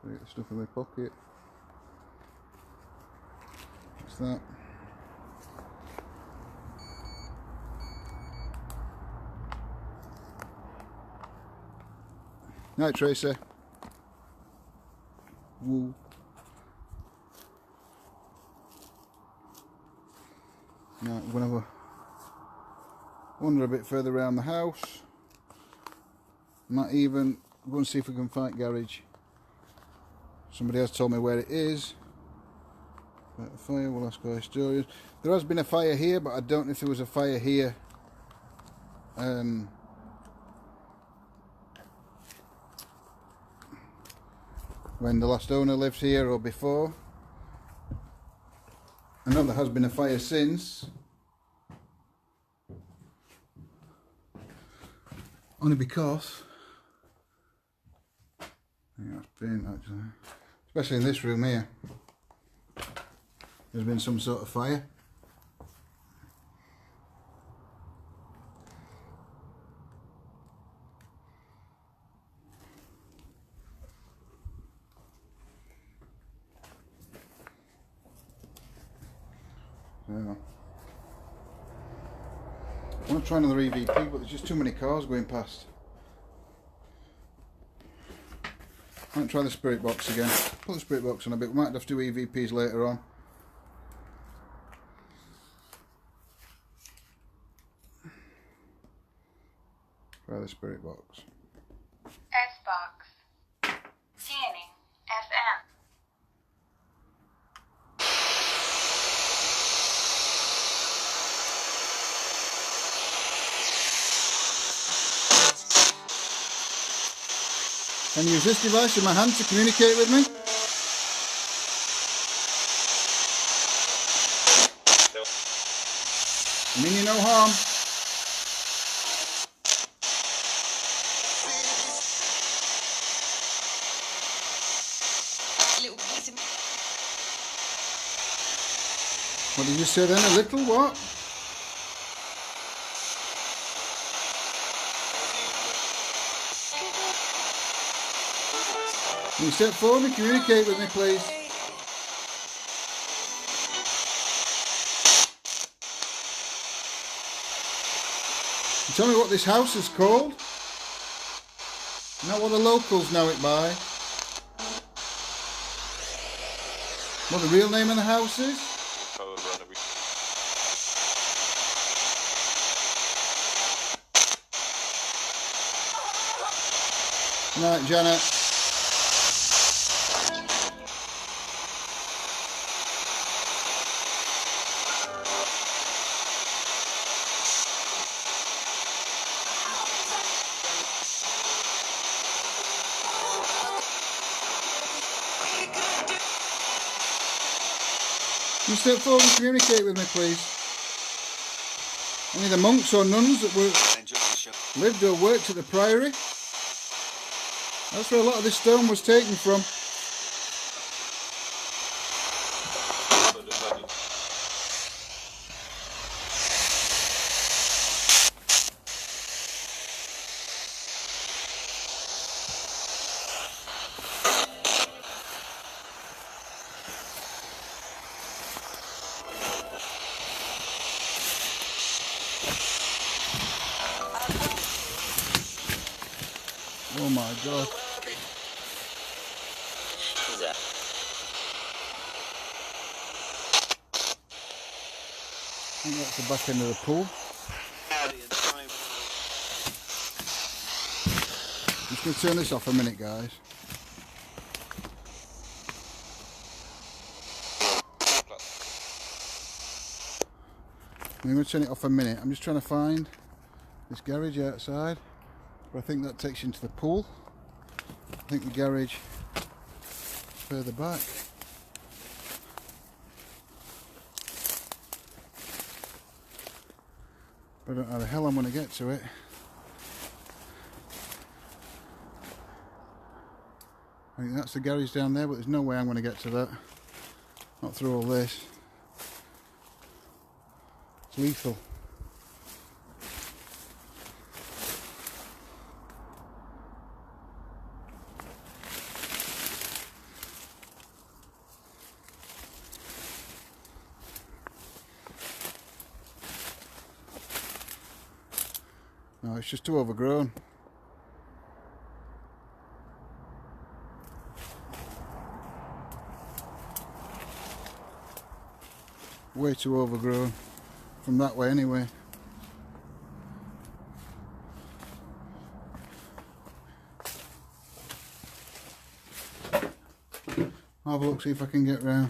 Get the stuff in my pocket. What's that? Night, Tracy. Woo. Now we're going to have a wander a bit further around the house. Might even go and see if we can find garage. Somebody has told me where it is. About a fire, we'll ask our historians. There has been a fire here, but I don't know if there was a fire here when the last owner lived here or before. I know there has been a fire since. Only because yeah, it's been actually, especially in this room here, there's been some sort of fire. Yeah. I want to try another EVP, but there's just too many cars going past. I might try the spirit box again. Put the spirit box on a bit. We might have to do EVPs later on. Try the spirit box. Xbox. Tuning. FM. Can you use this device in my hand to communicate with me? I mean you no harm. What did you say then? A little what? Can you step forward and communicate with me, please? And tell me what this house is called. Not what the locals know it by. What the real name of the house is? Right, Janet. Can you step forward and communicate with me, please? Any of the monks or nuns that lived or worked at the priory? That's where a lot of this stone was taken from. Oh my God. I think that's the back end of the pool. I'm just going to turn this off a minute, guys. I'm going to turn it off a minute. I'm just trying to find this garage outside, but I think that takes you into the pool. I think the garage further back. I don't know how the hell I'm going to get to it. I think that's the garage down there, but there's no way I'm going to get to that. Not through all this. It's lethal. No, it's just too overgrown. Way too overgrown. From that way anyway. I'll have a look, see if I can get round.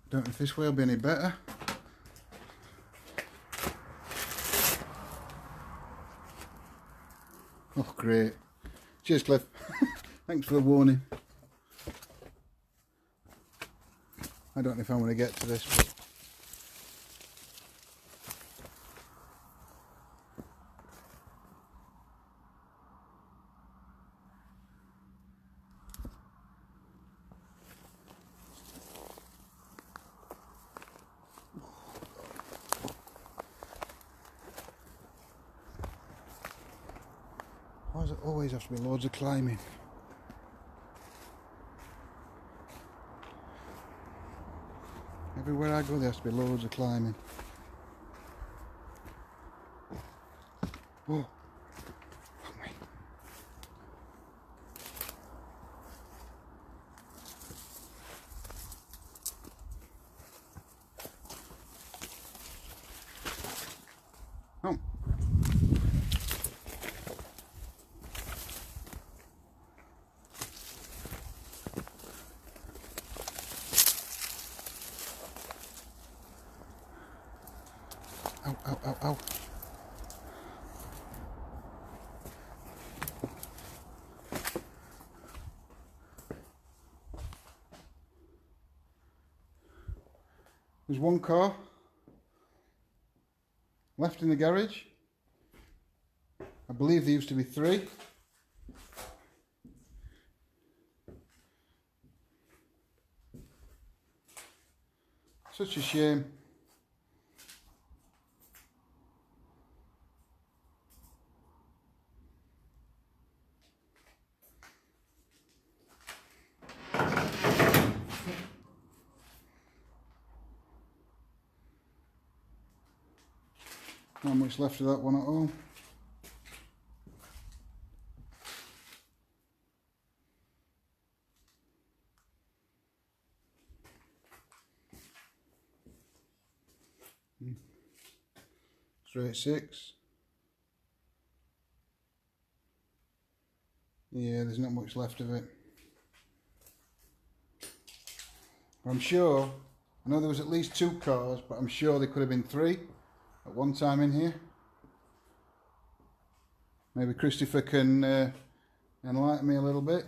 Don't know if this way will be any better. Oh, great. Cheers, Cliff. Thanks for the warning. I don't know if I'm going to get to this, but... Why does it always have to be loads of climbing? Everywhere I go there has to be loads of climbing. Oh, fuck me. Oh. Ow, ow, ow, ow. There's one car left in the garage. I believe there used to be 3. Such a shame. Not much left of that one at all. Straight 6. Yeah, there's not much left of it. I'm sure, I know there was at least 2 cars, but I'm sure there could have been 3 at one time in here. Maybe Christopher can enlighten me a little bit.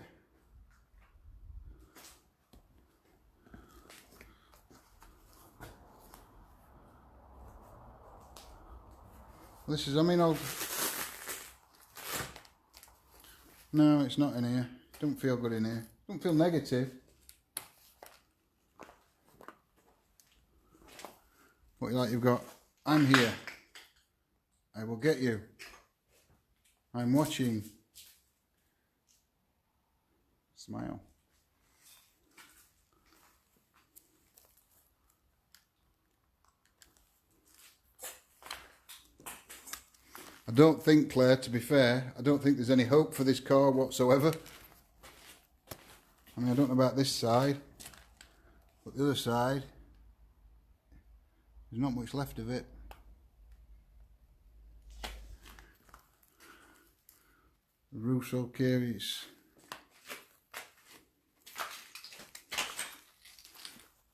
This is, I mean, no, it's not in here. Don't feel good in here. Don't feel negative. What you like, you've got, I'm here. I will get you. I'm watching. Smile. I don't think, Claire, to be fair, I don't think there's any hope for this car whatsoever. I mean, I don't know about this side, but the other side, there's not much left of it. The roof's okay. It's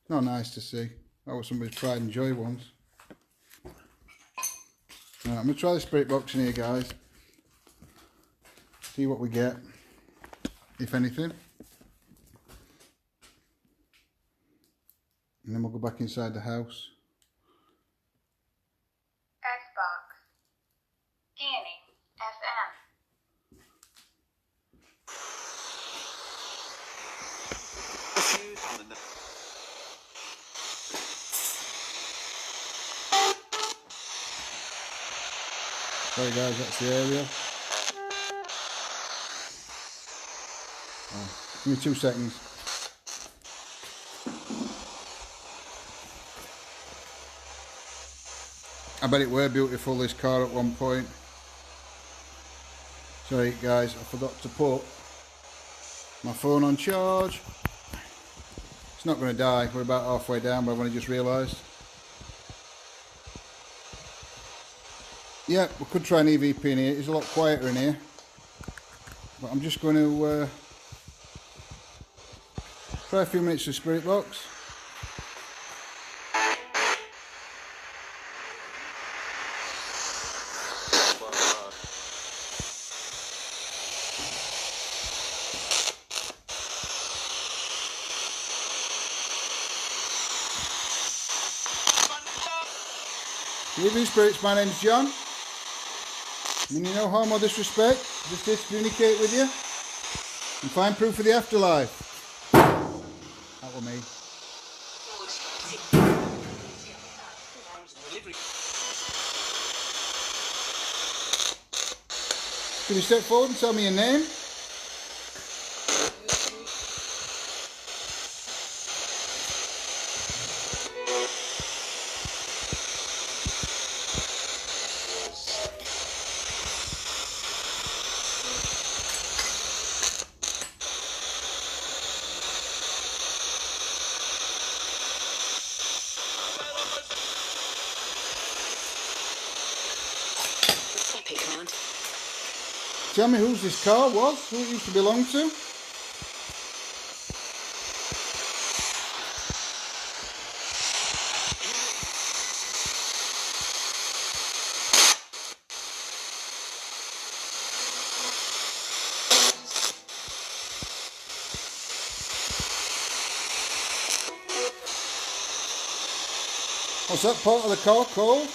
not nice to see. That was somebody's pride and joy once. Right, I'm going to try the spirit box in here, guys. See what we get, if anything. And then we'll go back inside the house. Xbox. Scanning. FM. Sorry guys, that's the area. Oh, give me 2 seconds. I bet it were beautiful, this car, at one point. Sorry guys, I forgot to put my phone on charge. It's not going to die, we're about halfway down, but I've only just realised. Yeah, we could try an EVP in here. It's a lot quieter in here. But I'm just going to try a few minutes of spirit box. Good evening, spirits. My name's John. I mean, you no harm or disrespect. Just here to communicate with you and find proof of the afterlife. That was me. Can you step forward and tell me your name? Tell me whose this car was, who it used to belong to. What's that part of the car called?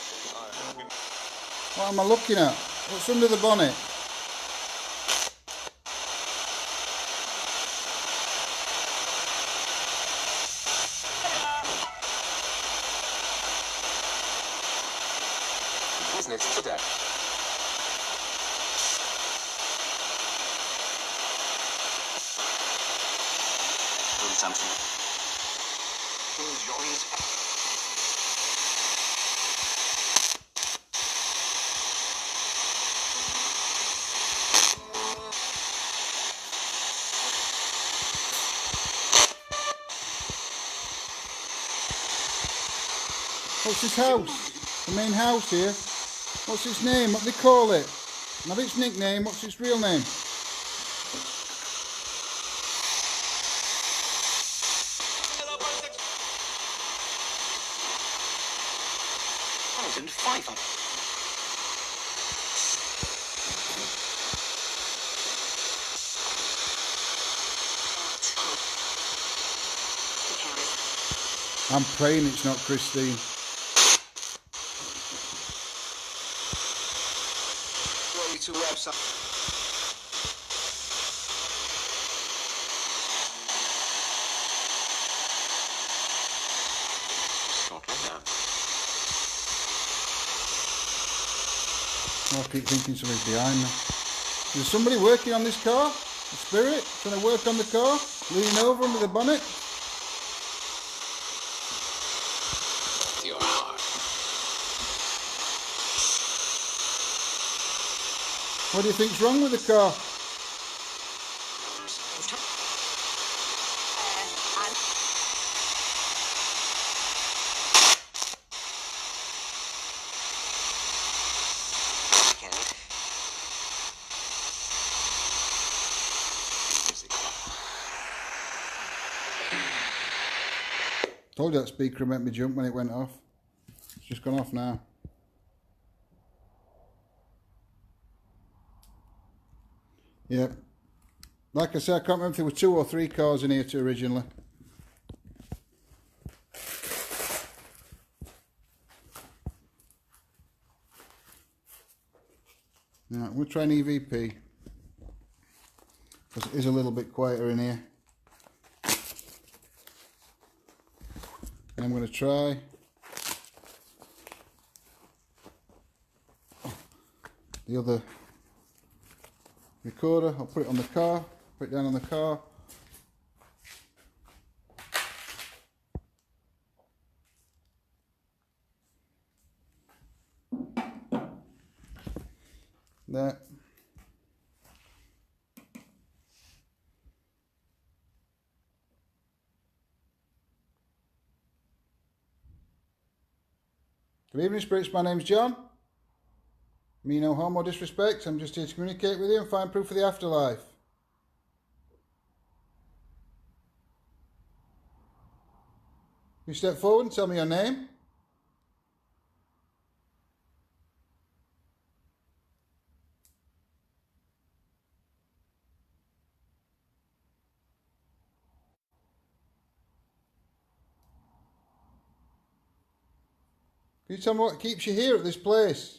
What am I looking at? What's under the bonnet? Business today. Something. Enjoy it. What's this house? The main house here. What's its name? What do they call it? Not its nickname, what's its real name? I'm praying it's not Christine. To website. I keep thinking somebody's behind me. Is somebody working on this car? The spirit? Trying to work on the car? Leaning over under the bonnet? Your heart. What do you think's wrong with the car? Told you that speaker made me jump when it went off. It's just gone off now. Yep. Like I said, I can't remember if there were 2 or 3 cars in here originally. Right, we'll try an EVP. Because it is a little bit quieter in here. And I'm going to try the other recorder. I'll put it on the car, put it down on the car. There. Good evening, spirits. My name's John. Me no harm or disrespect. I'm just here to communicate with you and find proof of the afterlife. You step forward and tell me your name. Can you tell me what keeps you here at this place?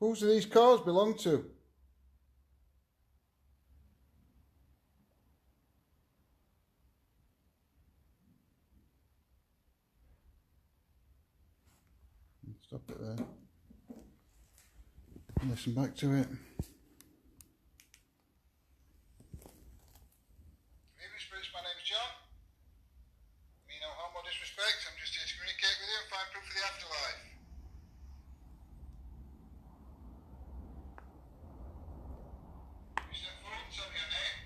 Who do these cars belong to? Stop it there. Listen back to it. Evening spirits, my name is John. Me no harm or disrespect. I'm just here to communicate with you and find proof of the afterlife. You step forward and tell me your name.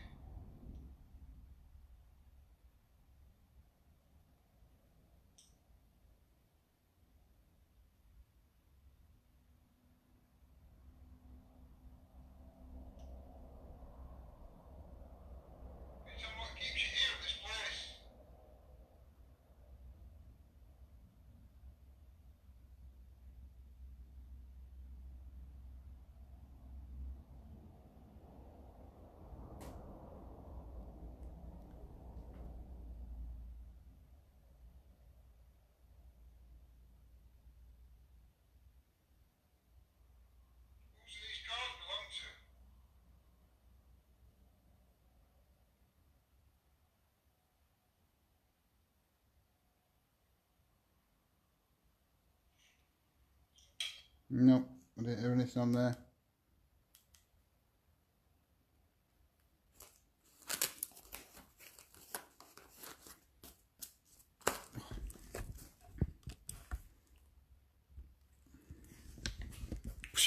Can you tell me what keeps you here at this place? Who do these cars belong to? No, I didn't hear anything on there.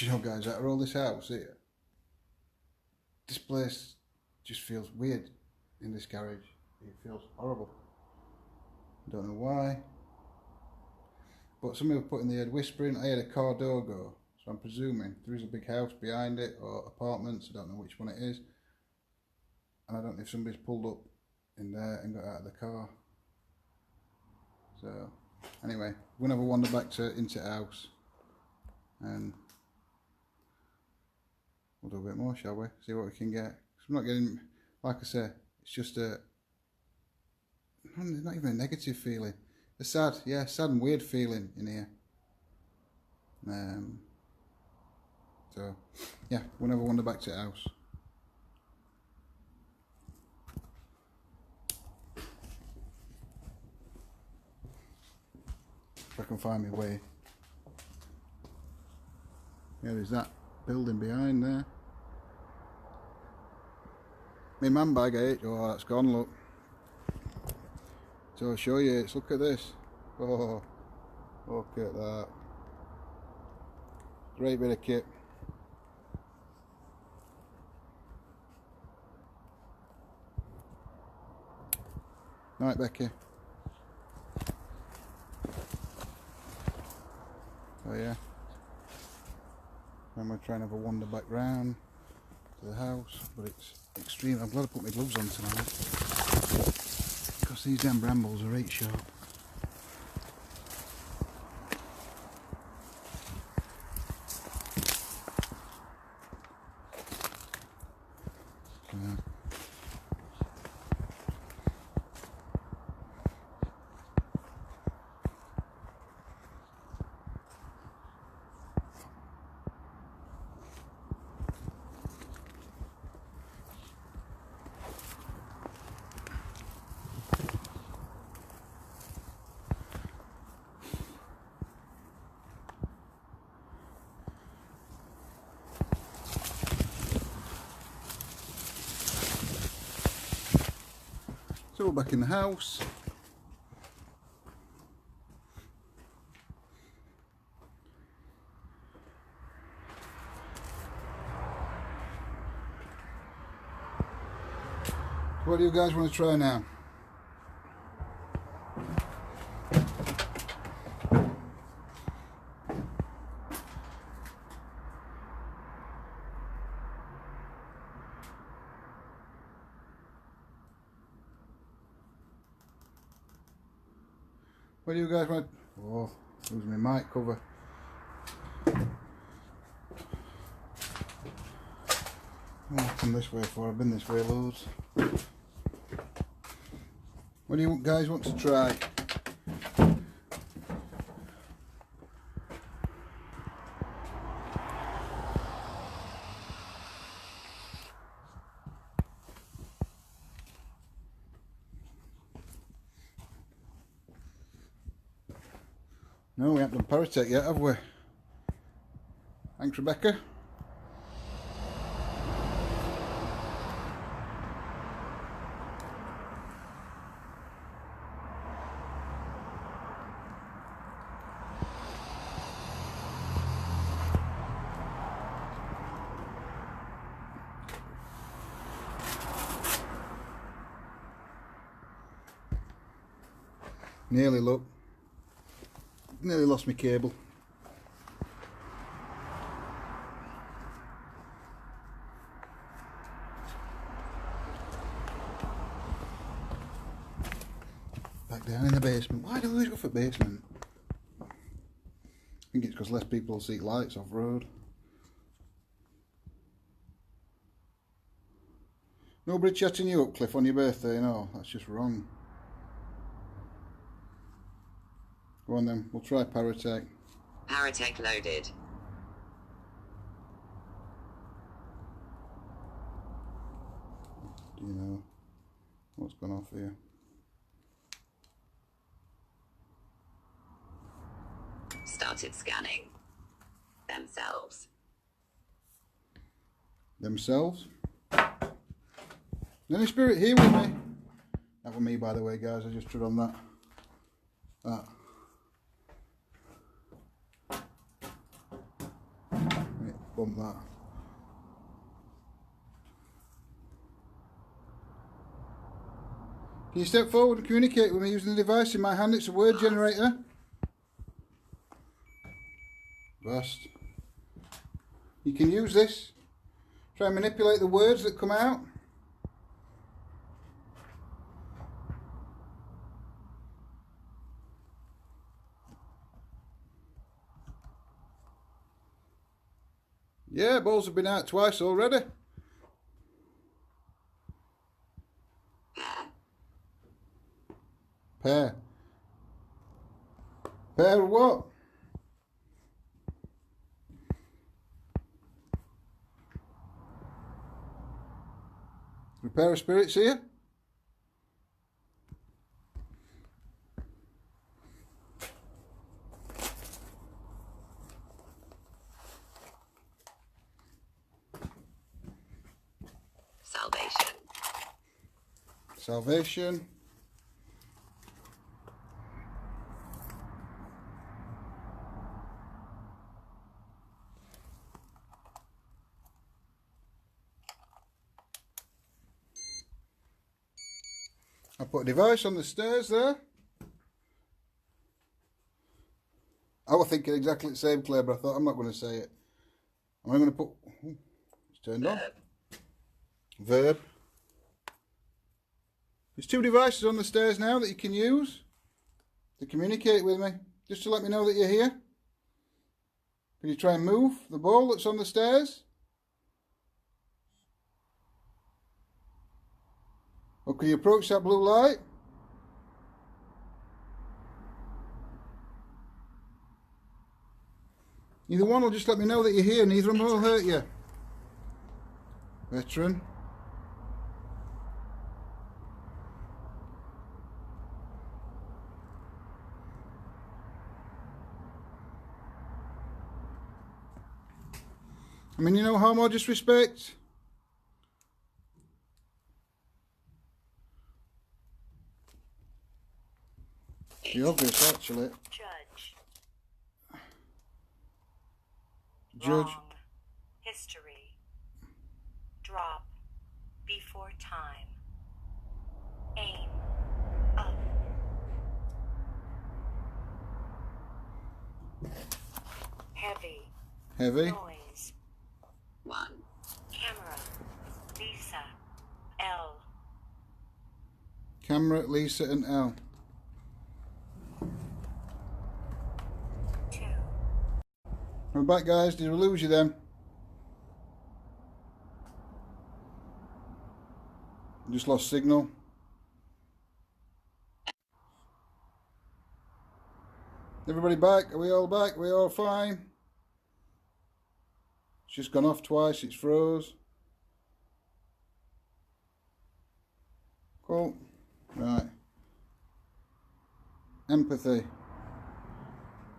You know, guys, after all this house here, this place just feels weird in this garage. It feels horrible. I don't know why. But somebody was putting the head whispering. I heard a car door go, so I'm presuming there is a big house behind it or apartments. I don't know which one it is. And I don't know if somebody's pulled up in there and got out of the car. So, anyway, we're going to have a wander back into the house. And we'll do a bit more, shall we? See what we can get. 'Cause I'm not getting, like I said, it's just not even a negative feeling. A sad and weird feeling in here. So, yeah, we'll never wander back to the house. If I can find my way. Yeah, there's that building behind there. My man bag, oh, that's gone, look. So I'll show you, look at this. Oh, look at that. Great bit of kit. Night, Becky. Oh yeah. I'm going to try and have a wander back round to the house, but it's extreme. I'm glad I put my gloves on tonight, because these damn brambles are right sharp. So we're back in the house. What do you guys want to try now? What do you guys want? Oh, losing my mic cover. I've come this way before. I've been this way loads. What do you guys want to try? No, we haven't done Paratech yet, have we? Thanks, Rebecca. Nearly, look. Nearly lost my cable. Back down in the basement. Why do we always go for basement? I think it's because less people will see lights off road. Nobody chatting you up, Cliff, on your birthday? No, that's just wrong. Go on then, we'll try Paratech. Paratech loaded. Do you know what's gone off here? Started scanning. Themselves. Themselves? Any spirit here with me? That was me, by the way, guys. I just stood on that. Bump that. Can you step forward and communicate with me using the device in my hand? It's a word generator. Vast. You can use this. Try and manipulate the words that come out. Yeah, balls have been out twice already. Pair. Pair of what? A pair of spirits here? Salvation. Salvation. I put a device on the stairs there. I was thinking exactly the same, Claire, but I thought I'm not going to say it. I'm going to put... It's turned on. Verb. There's 2 devices on the stairs now that you can use to communicate with me, just to let me know that you're here. Can you try and move the ball that's on the stairs? Or can you approach that blue light? Either one will just let me know that you're here, neither of them will hurt you. Veteran. I mean, you know, harm or disrespect. The obvious, actually. Judge. Judge. Wrong. History. Drop. Before time. Aim. Up. Heavy. Heavy. Noise. 1. Camera. Lisa. L. Camera, Lisa and L. 2. We're back, guys. Did we lose you then? Just lost signal. Everybody back? Are we all back? Are we all fine? It's just gone off twice. It's froze. Cool. Right. Empathy.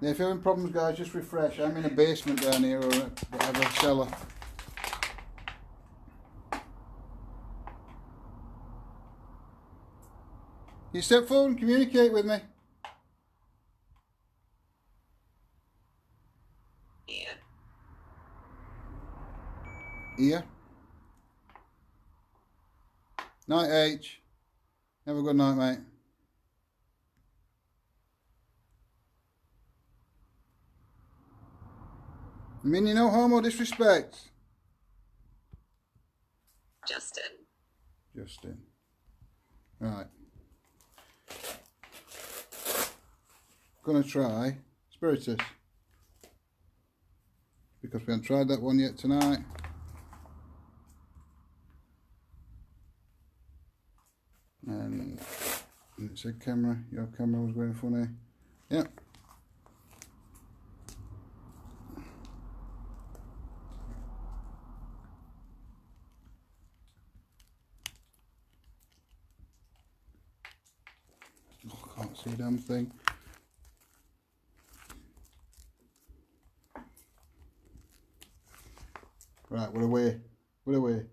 Yeah, if you're having problems, guys, just refresh. I'm in a basement down here, or whatever, cellar. You step forward and communicate with me. Ear. Ear. Night, H. Have a good night, mate. I mean, you no harm or disrespect. Justin. Justin. Right. Gonna try Spiritus. Because we haven't tried that one yet tonight. And it said camera. Your camera was going funny. Yep. Oh, can't see a damn thing. Right, we're away. We're away.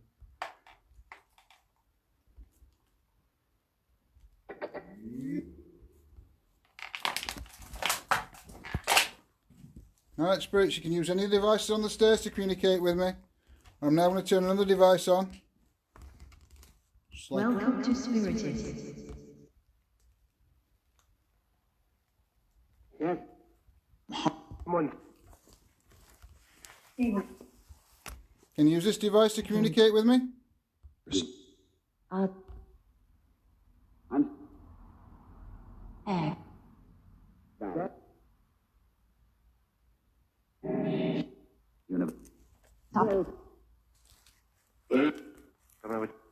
Alright, spirits, you can use any devices on the stairs to communicate with me. I'm now going to turn another device on. Welcome to Spiritus. Come on. Can you use this device to communicate with me?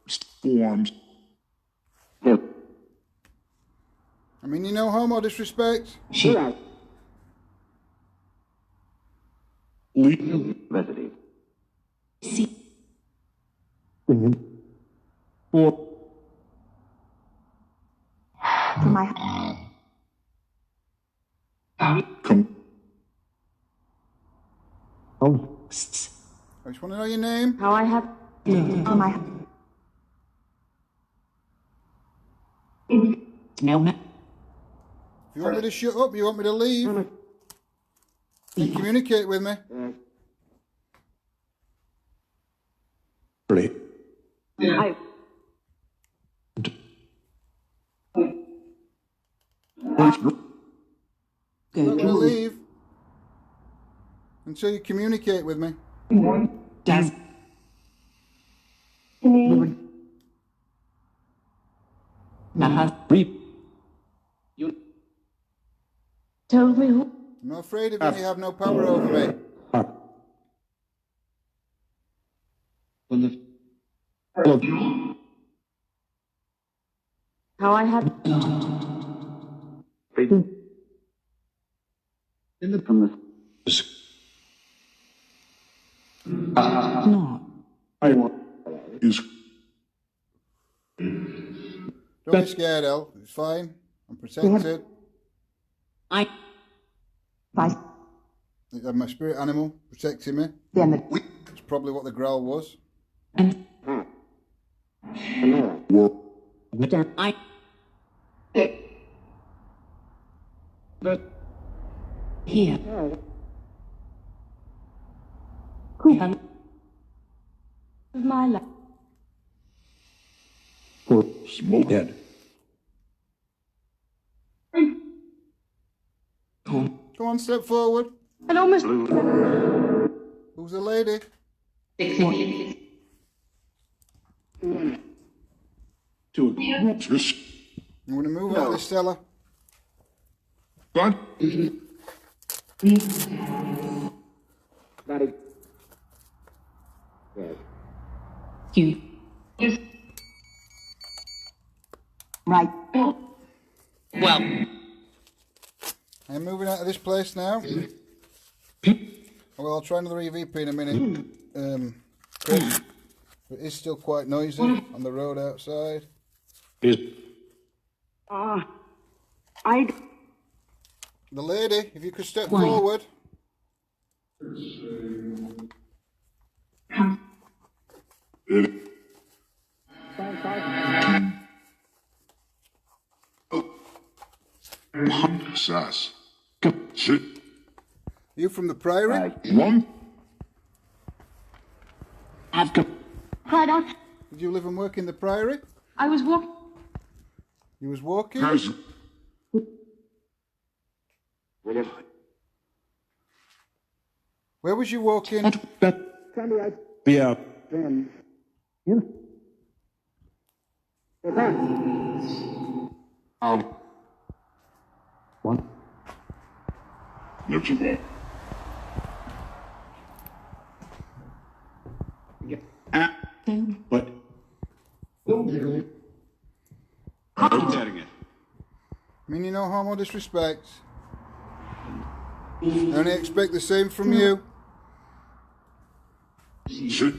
Storms. I mean, you no harm or disrespect. University. Four. For my Come. I just want to know your name. how I have for my If you want me to shut up, you want me to leave, then communicate with me. Ready. I I'm not going to leave until you communicate with me. Does. Told me who. I'm not afraid of you. You have no power over me. How I had. Not. Is Don't be scared, El. It's fine. I'm protected. I. By I have my spirit animal protecting me. them. It's probably what the growl was. And. I. Here. Who? My life. smoke dead. Come on, step forward. And almost. Who's the lady? Just I'm going to move out of this cellar. God. You. Right. Well. I'm moving out of this place now. Well, I'll try another EVP in a minute. Chris, it is still quite noisy on the road outside. I. The lady, if you could step forward. Sass. Shit. You from the Priory? One. Have come. Cried out. Did you live and work in the Priory? I was walking. You was walking? Has. Where was you walking? Yeah. One. Never. But. I'm getting it. Meaning no harm or disrespect. I only expect the same from you. Shit.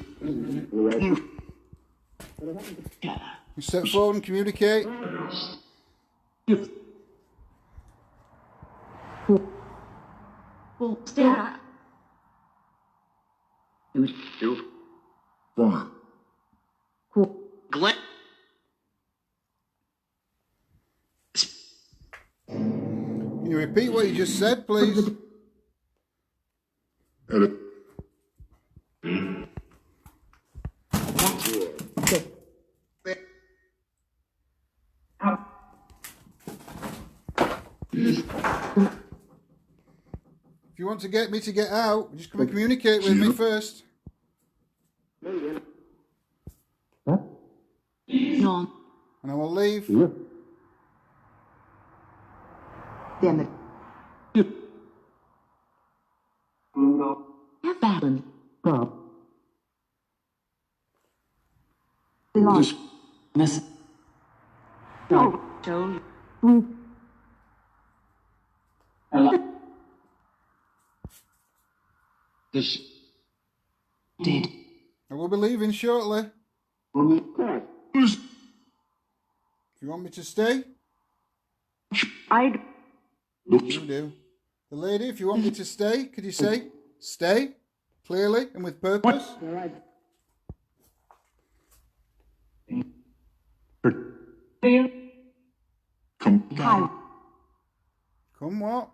You step forward and communicate. Well, still. Fine. Glenn. Can you repeat what you just said, please? Edit. If you want to get me to get out, just come and communicate with me first. No. And I will leave. Them. Have Baden. Belong. Miss. No. Told. This. Did. I will be leaving shortly. Who's. If you want me to stay, I. you do. The lady, if you want me to stay, could you say stay clearly and with purpose? Come. Kai. Come what?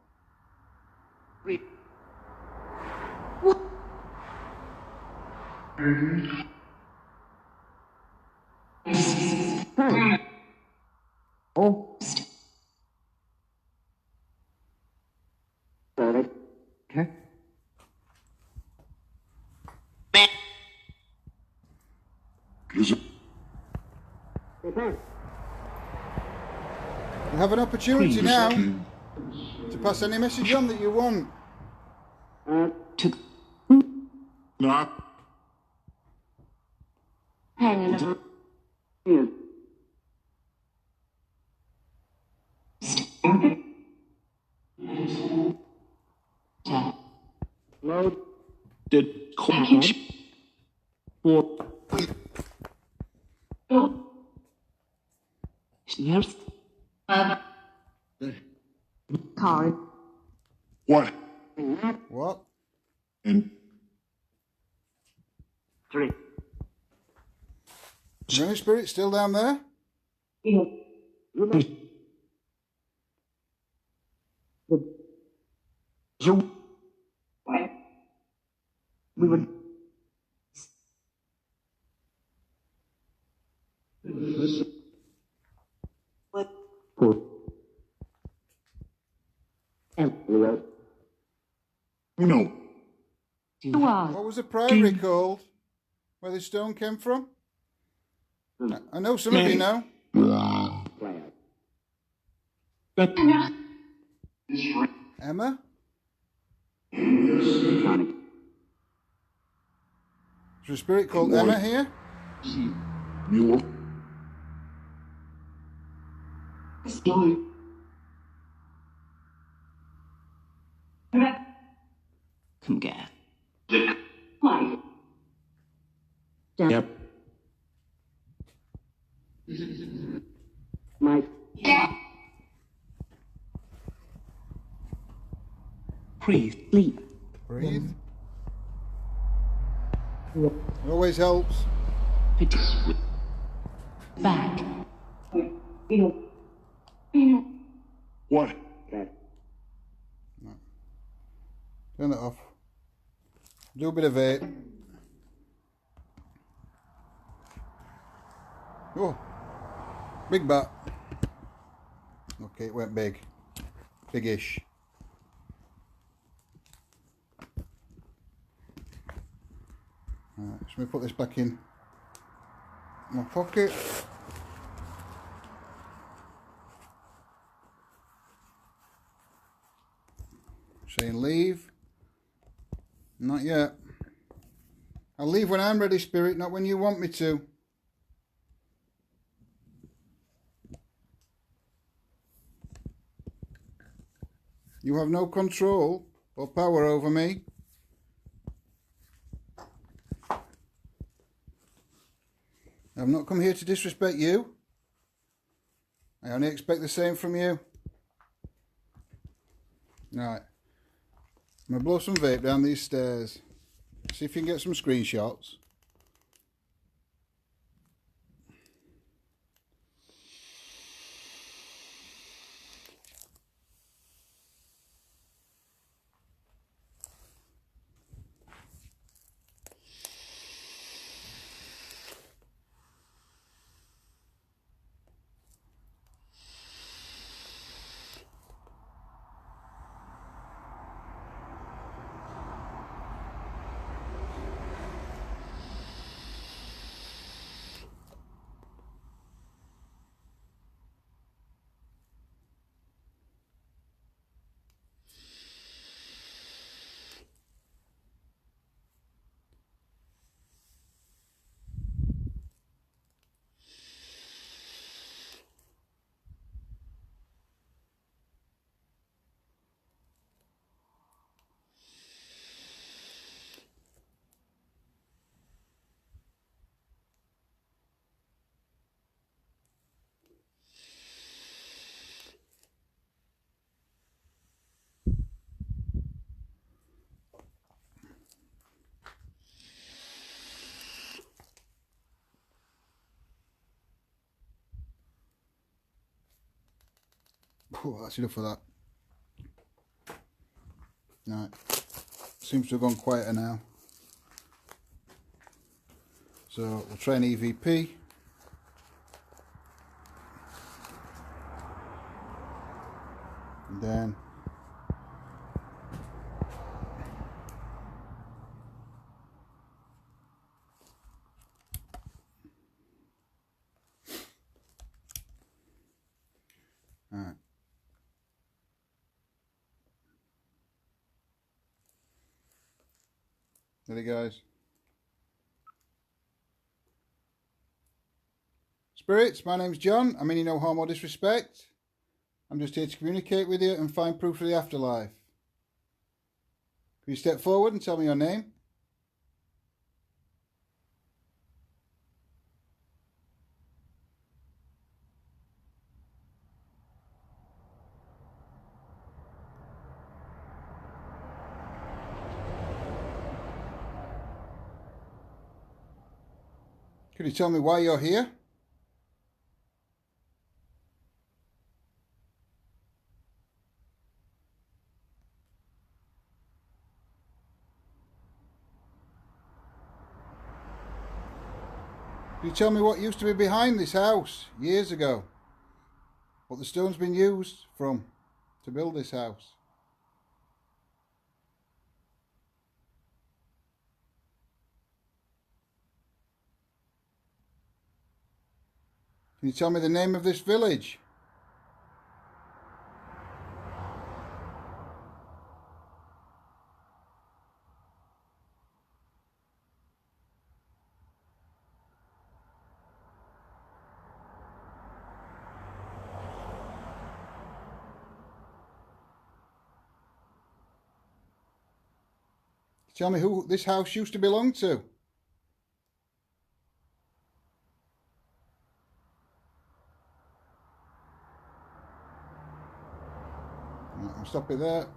Oh. You have an opportunity now to pass any message on that you want. To Not. Hanging over. You. Load. Did. Package. Yes. Car. What? What? And. 3. Running Spirit still down there? You. We would. No. What was the priory called? Where the stone came from? I know some of you know. Emma? Is there a spirit called Emma here? Mule. Come get. Yep. Mike. Breathe. Sleep. Breathe. It always helps. Back. What? Turn it off. Do a bit of vape. Oh, big bat. Okay, it went big. Big-ish. Right, let me put this back in my pocket. Saying leave. Not yet. I'll leave when I'm ready, Spirit, not when you want me to. You have no control or power over me. I've not come here to disrespect you. I only expect the same from you. Right. I'm going to blow some vape down these stairs. See if you can get some screenshots. Oh, that's enough of that. Right. Seems to have gone quieter now. So we'll try an EVP. And then Ready, guys? Spirits, my name's John. I mean you no harm or disrespect. I'm just here to communicate with you and find proof of the afterlife. Can you step forward and tell me your name? Could you tell me why you're here? Could you tell me what used to be behind this house years ago? What the stone's been used from to build this house? Can you tell me the name of this village? Tell me who this house used to belong to. Right, I'll stop it there.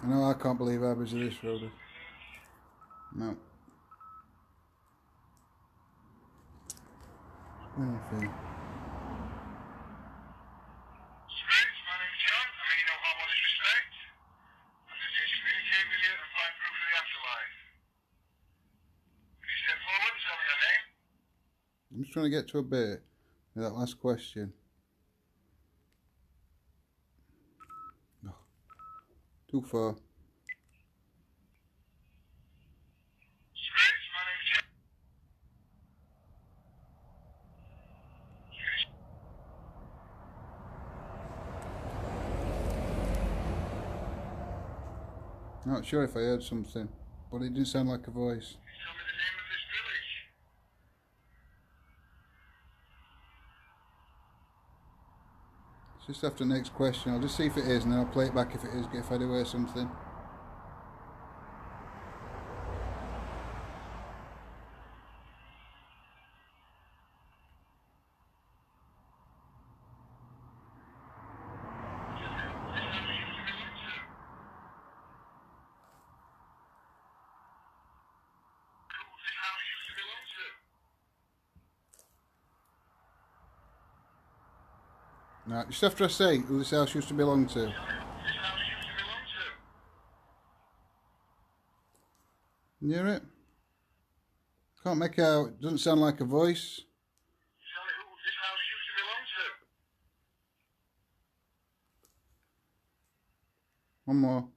I know I can't believe how busy this road is. No. Anything. I'm just trying to get to a bit with that last question. Oh, too far. Not sure if I heard something, but it didn't sound like a voice. It's just after the next question. I'll just see if it is, and then I'll play it back if it is, if I do hear something. Right, just after I say who this house used to belong to. Can you hear it? Can't make out. It doesn't sound like a voice. One more.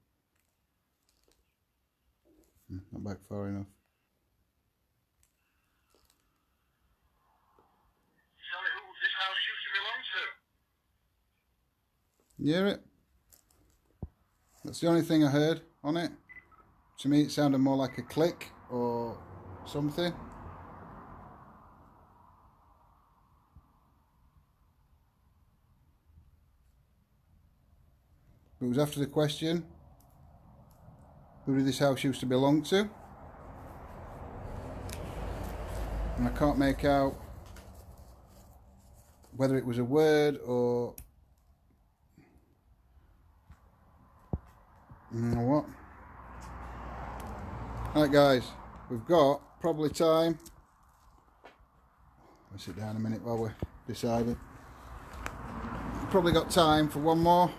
Not back far enough. Sally, who this house used to belong to? You hear it? That's the only thing I heard on it. To me, it sounded more like a click or something. It was after the question, who did this house used to belong to? And I can't make out whether it was a word or what. Right guys, we've got probably time. I'll sit down a minute while we're deciding. Probably got time for one more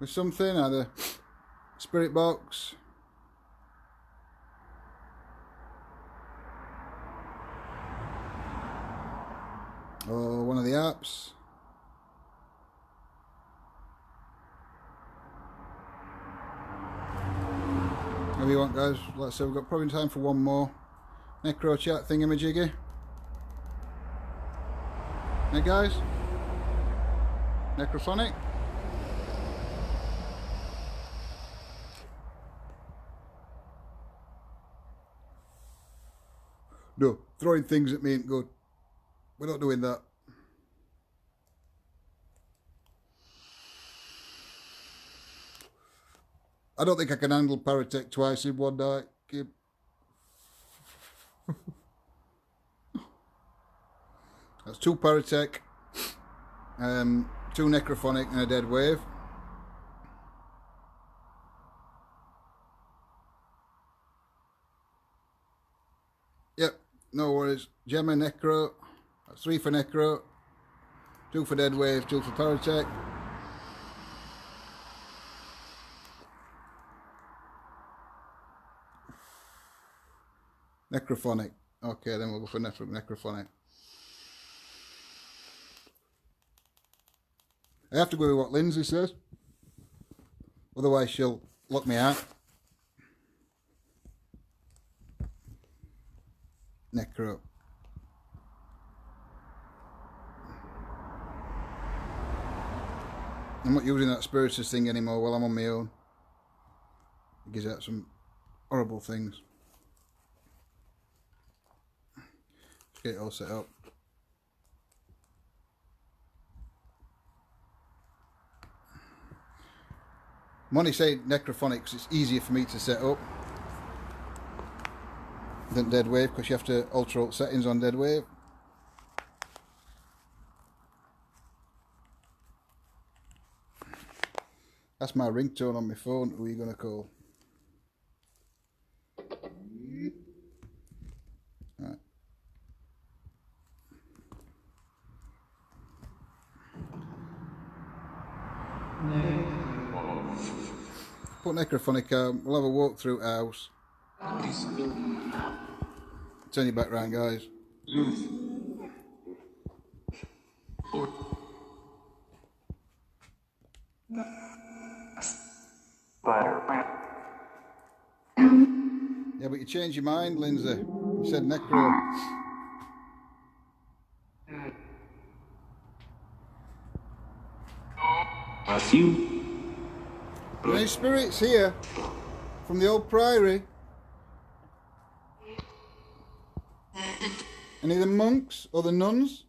with something, either spirit box, or one of the apps. Whatever you want guys. Like I said, we've got probably time for one more. Necro chat thingamajiggy. Hey guys? Necrophonic? No, throwing things at me ain't good. We're not doing that. I don't think I can handle Paratech twice in one night, Kim. That's 2 Paratech, 2 Necrophonic and a Dead Wave. Yep, no worries. Gemma, Necro. That's 3 for Necro, 2 for Dead Wave, 2 for Paratech. Necrophonic. Okay, then we'll go for Necrophonic. I have to go with what Lindsay says. Otherwise she'll lock me out. Necro. I'm not using that Spiritus thing anymore while I'm on my own. It gives out some horrible things. Let's get it all set up. I'm only saying Necrophonic because it's easier for me to set up than Dead Wave, because you have to alter alt settings on Dead Wave. That's my ringtone on my phone. Who are you going to call? Right. Put Necrophonic out. We'll have a walk through house. Turn your back round, guys. Yeah, but you changed your mind, Lindsay. You said Necro. A few. Any spirits here from the old priory? Any of the monks or the nuns?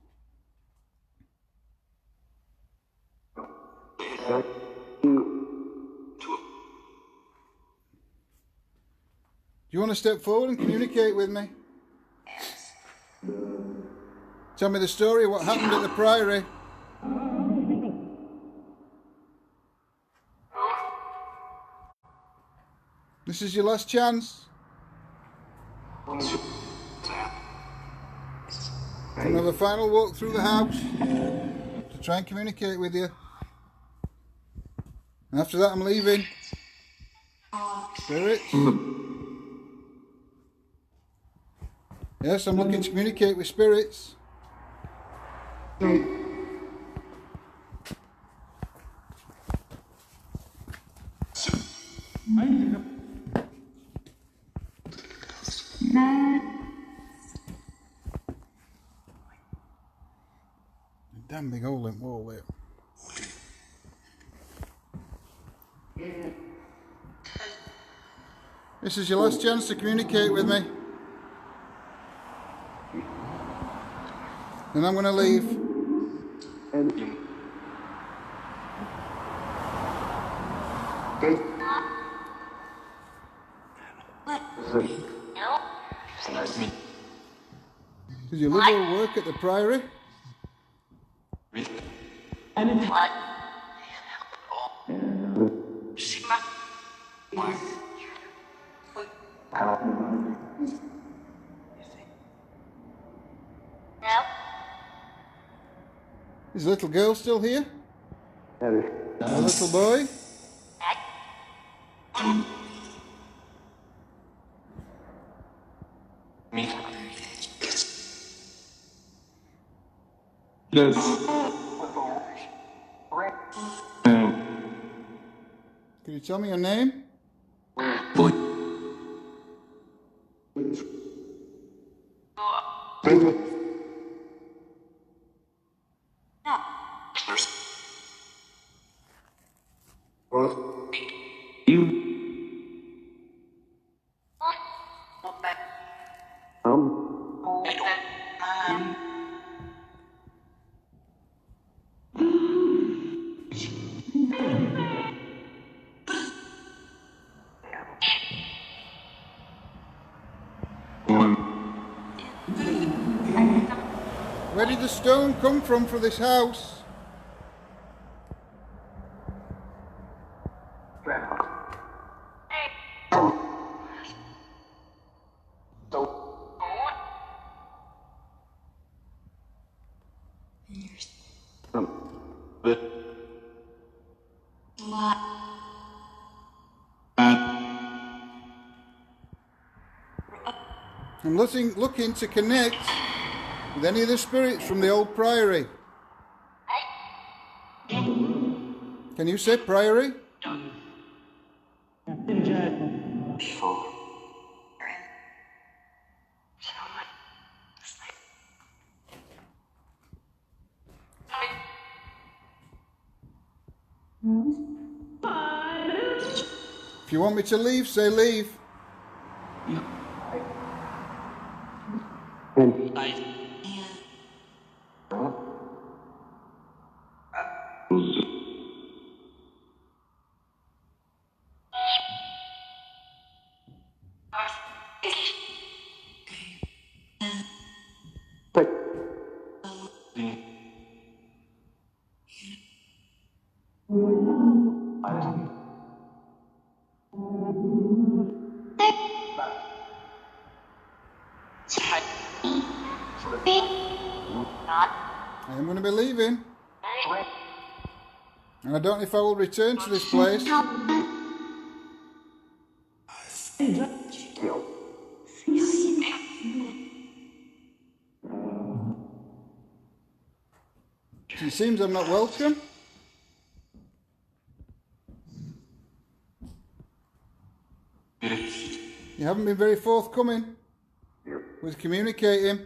Do you want to step forward and communicate with me? Tell me the story of what happened at the priory. This is your last chance. I'm going to have a final walk through the house to try and communicate with you. And after that I'm leaving. Spirits? Yes, I'm looking to communicate with spirits. Damn big hole in the wall there. This is your last chance to communicate with me. Then I'm going to leave. Does you live or work at the Priory? Is the little girl still here? The little boy? Yes. Can you tell me your name? Where did the stone come from for this house? I'm looking to connect with any of the spirits from the old Priory. Can you say Priory? If you want me to leave, say leave. I am going to be leaving. And I don't know if I will return to this place. It seems I'm not welcome. You haven't been very forthcoming with communicating.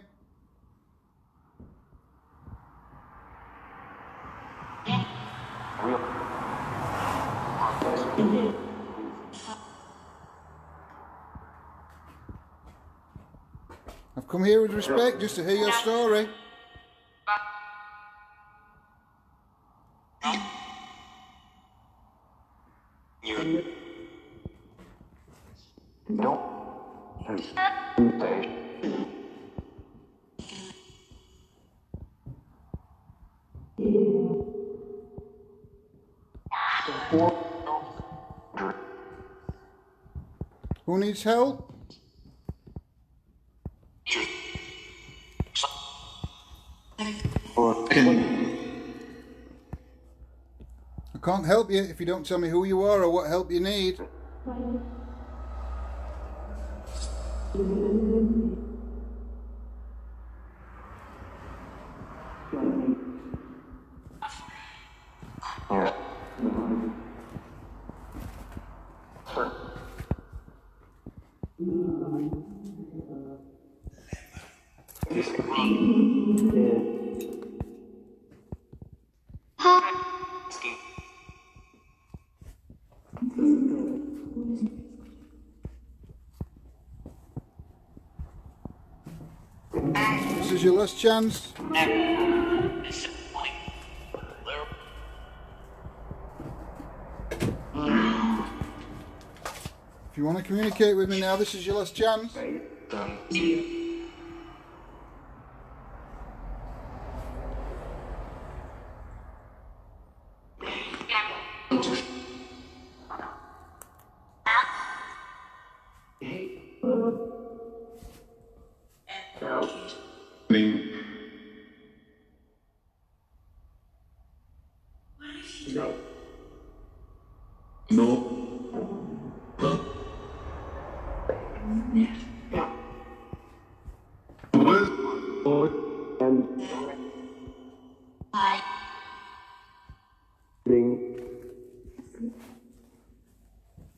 I've come here with respect just to hear your story. Who needs help? I can't help you if you don't tell me who you are or what help you need. This is your last chance. If you want to communicate with me now, this is your last chance.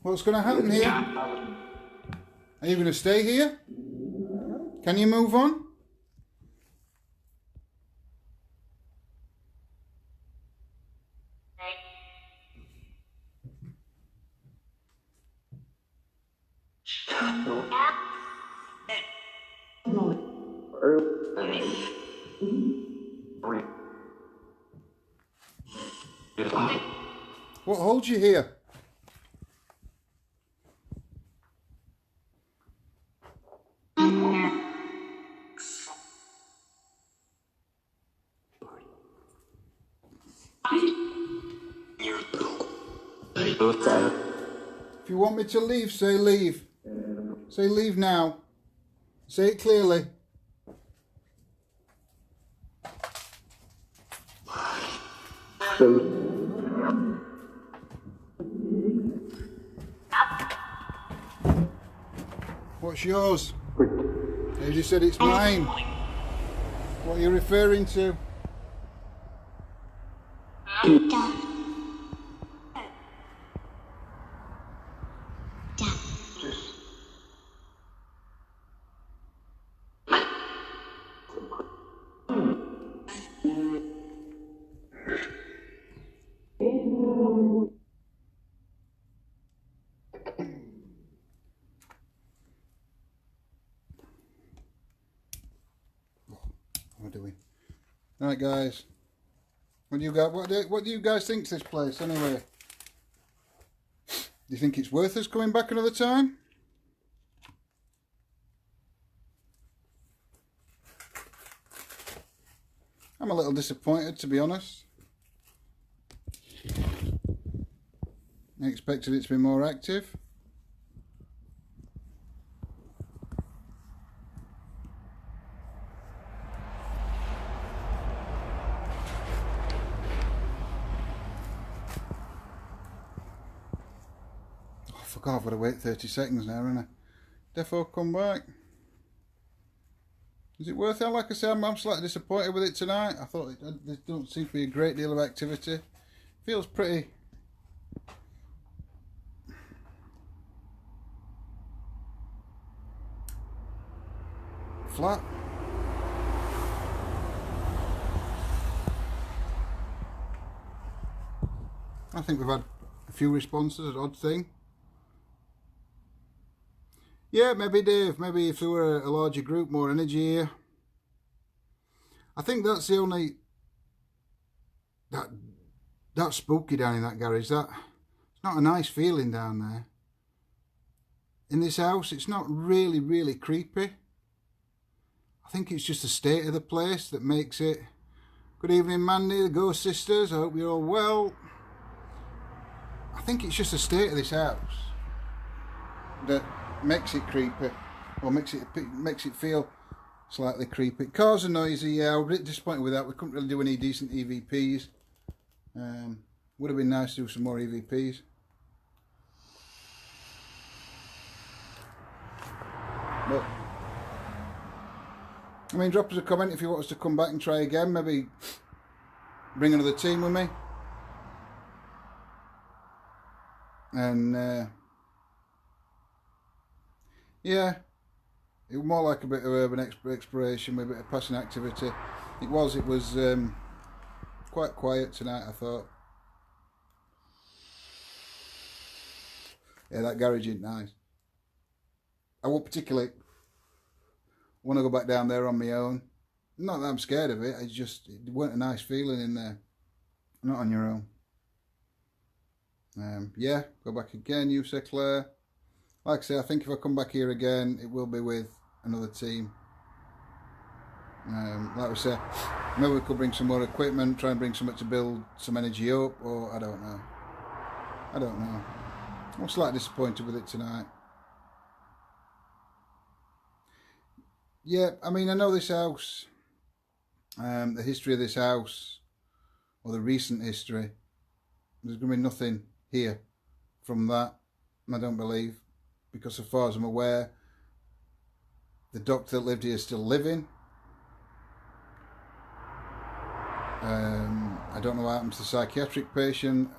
What's going to happen here? Are you going to stay here? Can you move on? What holds you here? If you want me to leave, say leave. Say leave now. Say it clearly. What's yours? You just said it's mine. What are you referring to? What are we doing? Right, guys. What do you got? What do you guys think to this place anyway? Do you think it's worth us coming back another time? I'm a little disappointed, to be honest. I expected it to be more active. Oh, fuck off, I've got to wait 30 seconds now, haven't I? Defo, come back. Is it worth it? Like I say, I'm slightly disappointed with it tonight. I thought there don't seem to be a great deal of activity. Feels pretty flat. I think we've had a few responses, an odd thing. Yeah, maybe Dave, maybe if there were a larger group, more energy here. I think that's the only... That's spooky down in that garage. It's not a nice feeling down there. In this house, it's not really creepy. I think it's just the state of the place that makes it... Good evening, Mandy, the Ghost Sisters. I hope you're all well. I think it's just the state of this house that makes it creepy, or makes it feel slightly creepy. Cars are noisy, yeah, I was a bit disappointed with that. We couldn't really do any decent EVPs. Would have been nice to do some more EVPs. But, I mean, drop us a comment if you want us to come back and try again. Maybe bring another team with me. And Yeah, it was more like a bit of urban exploration with a bit of passing activity. It was quite quiet tonight, I thought. Yeah, that garage ain't nice. I won't particularly want to go back down there on my own. Not that I'm scared of it, it weren't a nice feeling in there. Not on your own. Yeah, go back again, you say, Claire. Like I say, I think if I come back here again, it will be with another team. Like we say, maybe we could bring some more equipment, try and bring something to build some energy up, or I don't know. I'm slightly disappointed with it tonight. Yeah, I mean, I know this house, the history of this house, or the recent history. There's going to be nothing here from that, I don't believe, because as far as I'm aware, the doctor that lived here is still living. I don't know what happened to the psychiatric patient,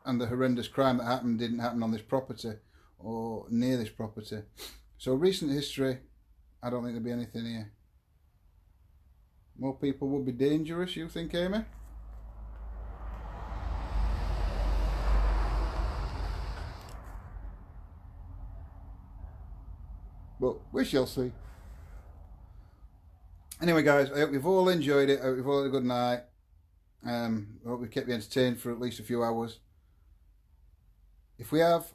and the horrendous crime that happened didn't happen on this property or near this property. So recent history, I don't think there'll be anything here. More people would be dangerous, you think, Amy? But we shall see. Anyway, guys, I hope you've all enjoyed it. I hope you've all had a good night. I hope we kept you entertained for at least a few hours. If we have,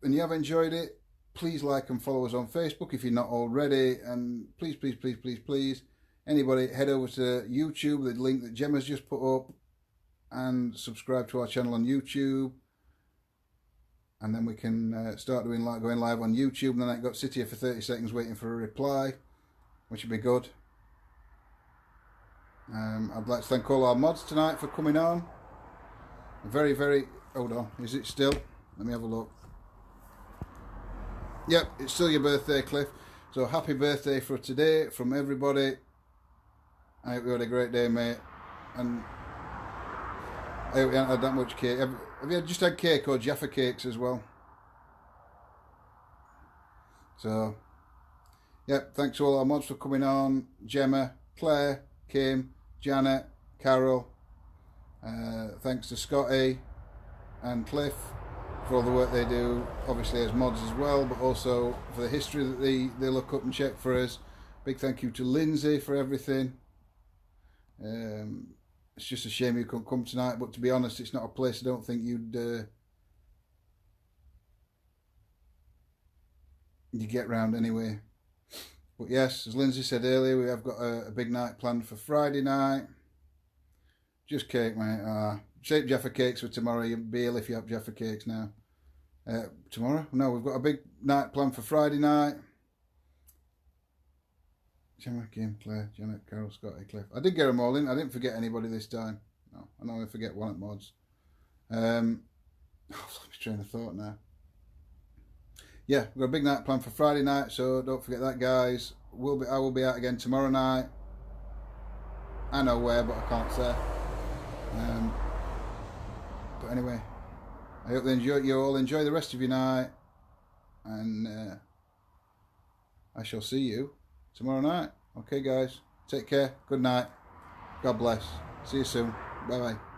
and you have enjoyed it, please like and follow us on Facebook if you're not already. And please, please, please, please, please, anybody, head over to YouTube, the link that Gemma's just put up, and subscribe to our channel on YouTube. And then we can start going live on YouTube. And then I got sit here for 30 seconds waiting for a reply, which would be good. I'd like to thank all our mods tonight for coming on. Very, very... Hold on. Is it still? Let me have a look. Yep, it's still your birthday, Cliff. So happy birthday for today from everybody. I hope you had a great day, mate. And I hope you haven't had that much cake. Have you just had cake or Jaffa cakes as well? So, yep, thanks to all our mods for coming on. Gemma, Claire, Kim, Janet, Carol. Thanks to Scotty and Cliff for all the work they do, obviously as mods as well, but also for the history that they look up and check for us. Big thank you to Lindsay for everything. It's just a shame you couldn't come tonight, but to be honest, it's not a place I don't think you'd get round anyway. But yes, as Lindsay said earlier, we have got a big night planned for Friday night. Just cake, mate. Shape Jaffa cakes for tomorrow. You'll be ill if you have Jaffa cakes now. Tomorrow? No, we've got a big night planned for Friday night. Gemma, Kim, Claire, Janet, Carol, Scotty, Cliff. I did get them all in. I didn't forget anybody this time. No, I know I forget one at mods. Let me train of thought now. Yeah, we've got a big night planned for Friday night, so don't forget that, guys. I will be out again tomorrow night. I know where, but I can't say. But anyway, I hope you all enjoy the rest of your night, and I shall see you tomorrow night. Okay, guys, take care. Good night. God bless. See you soon. Bye bye.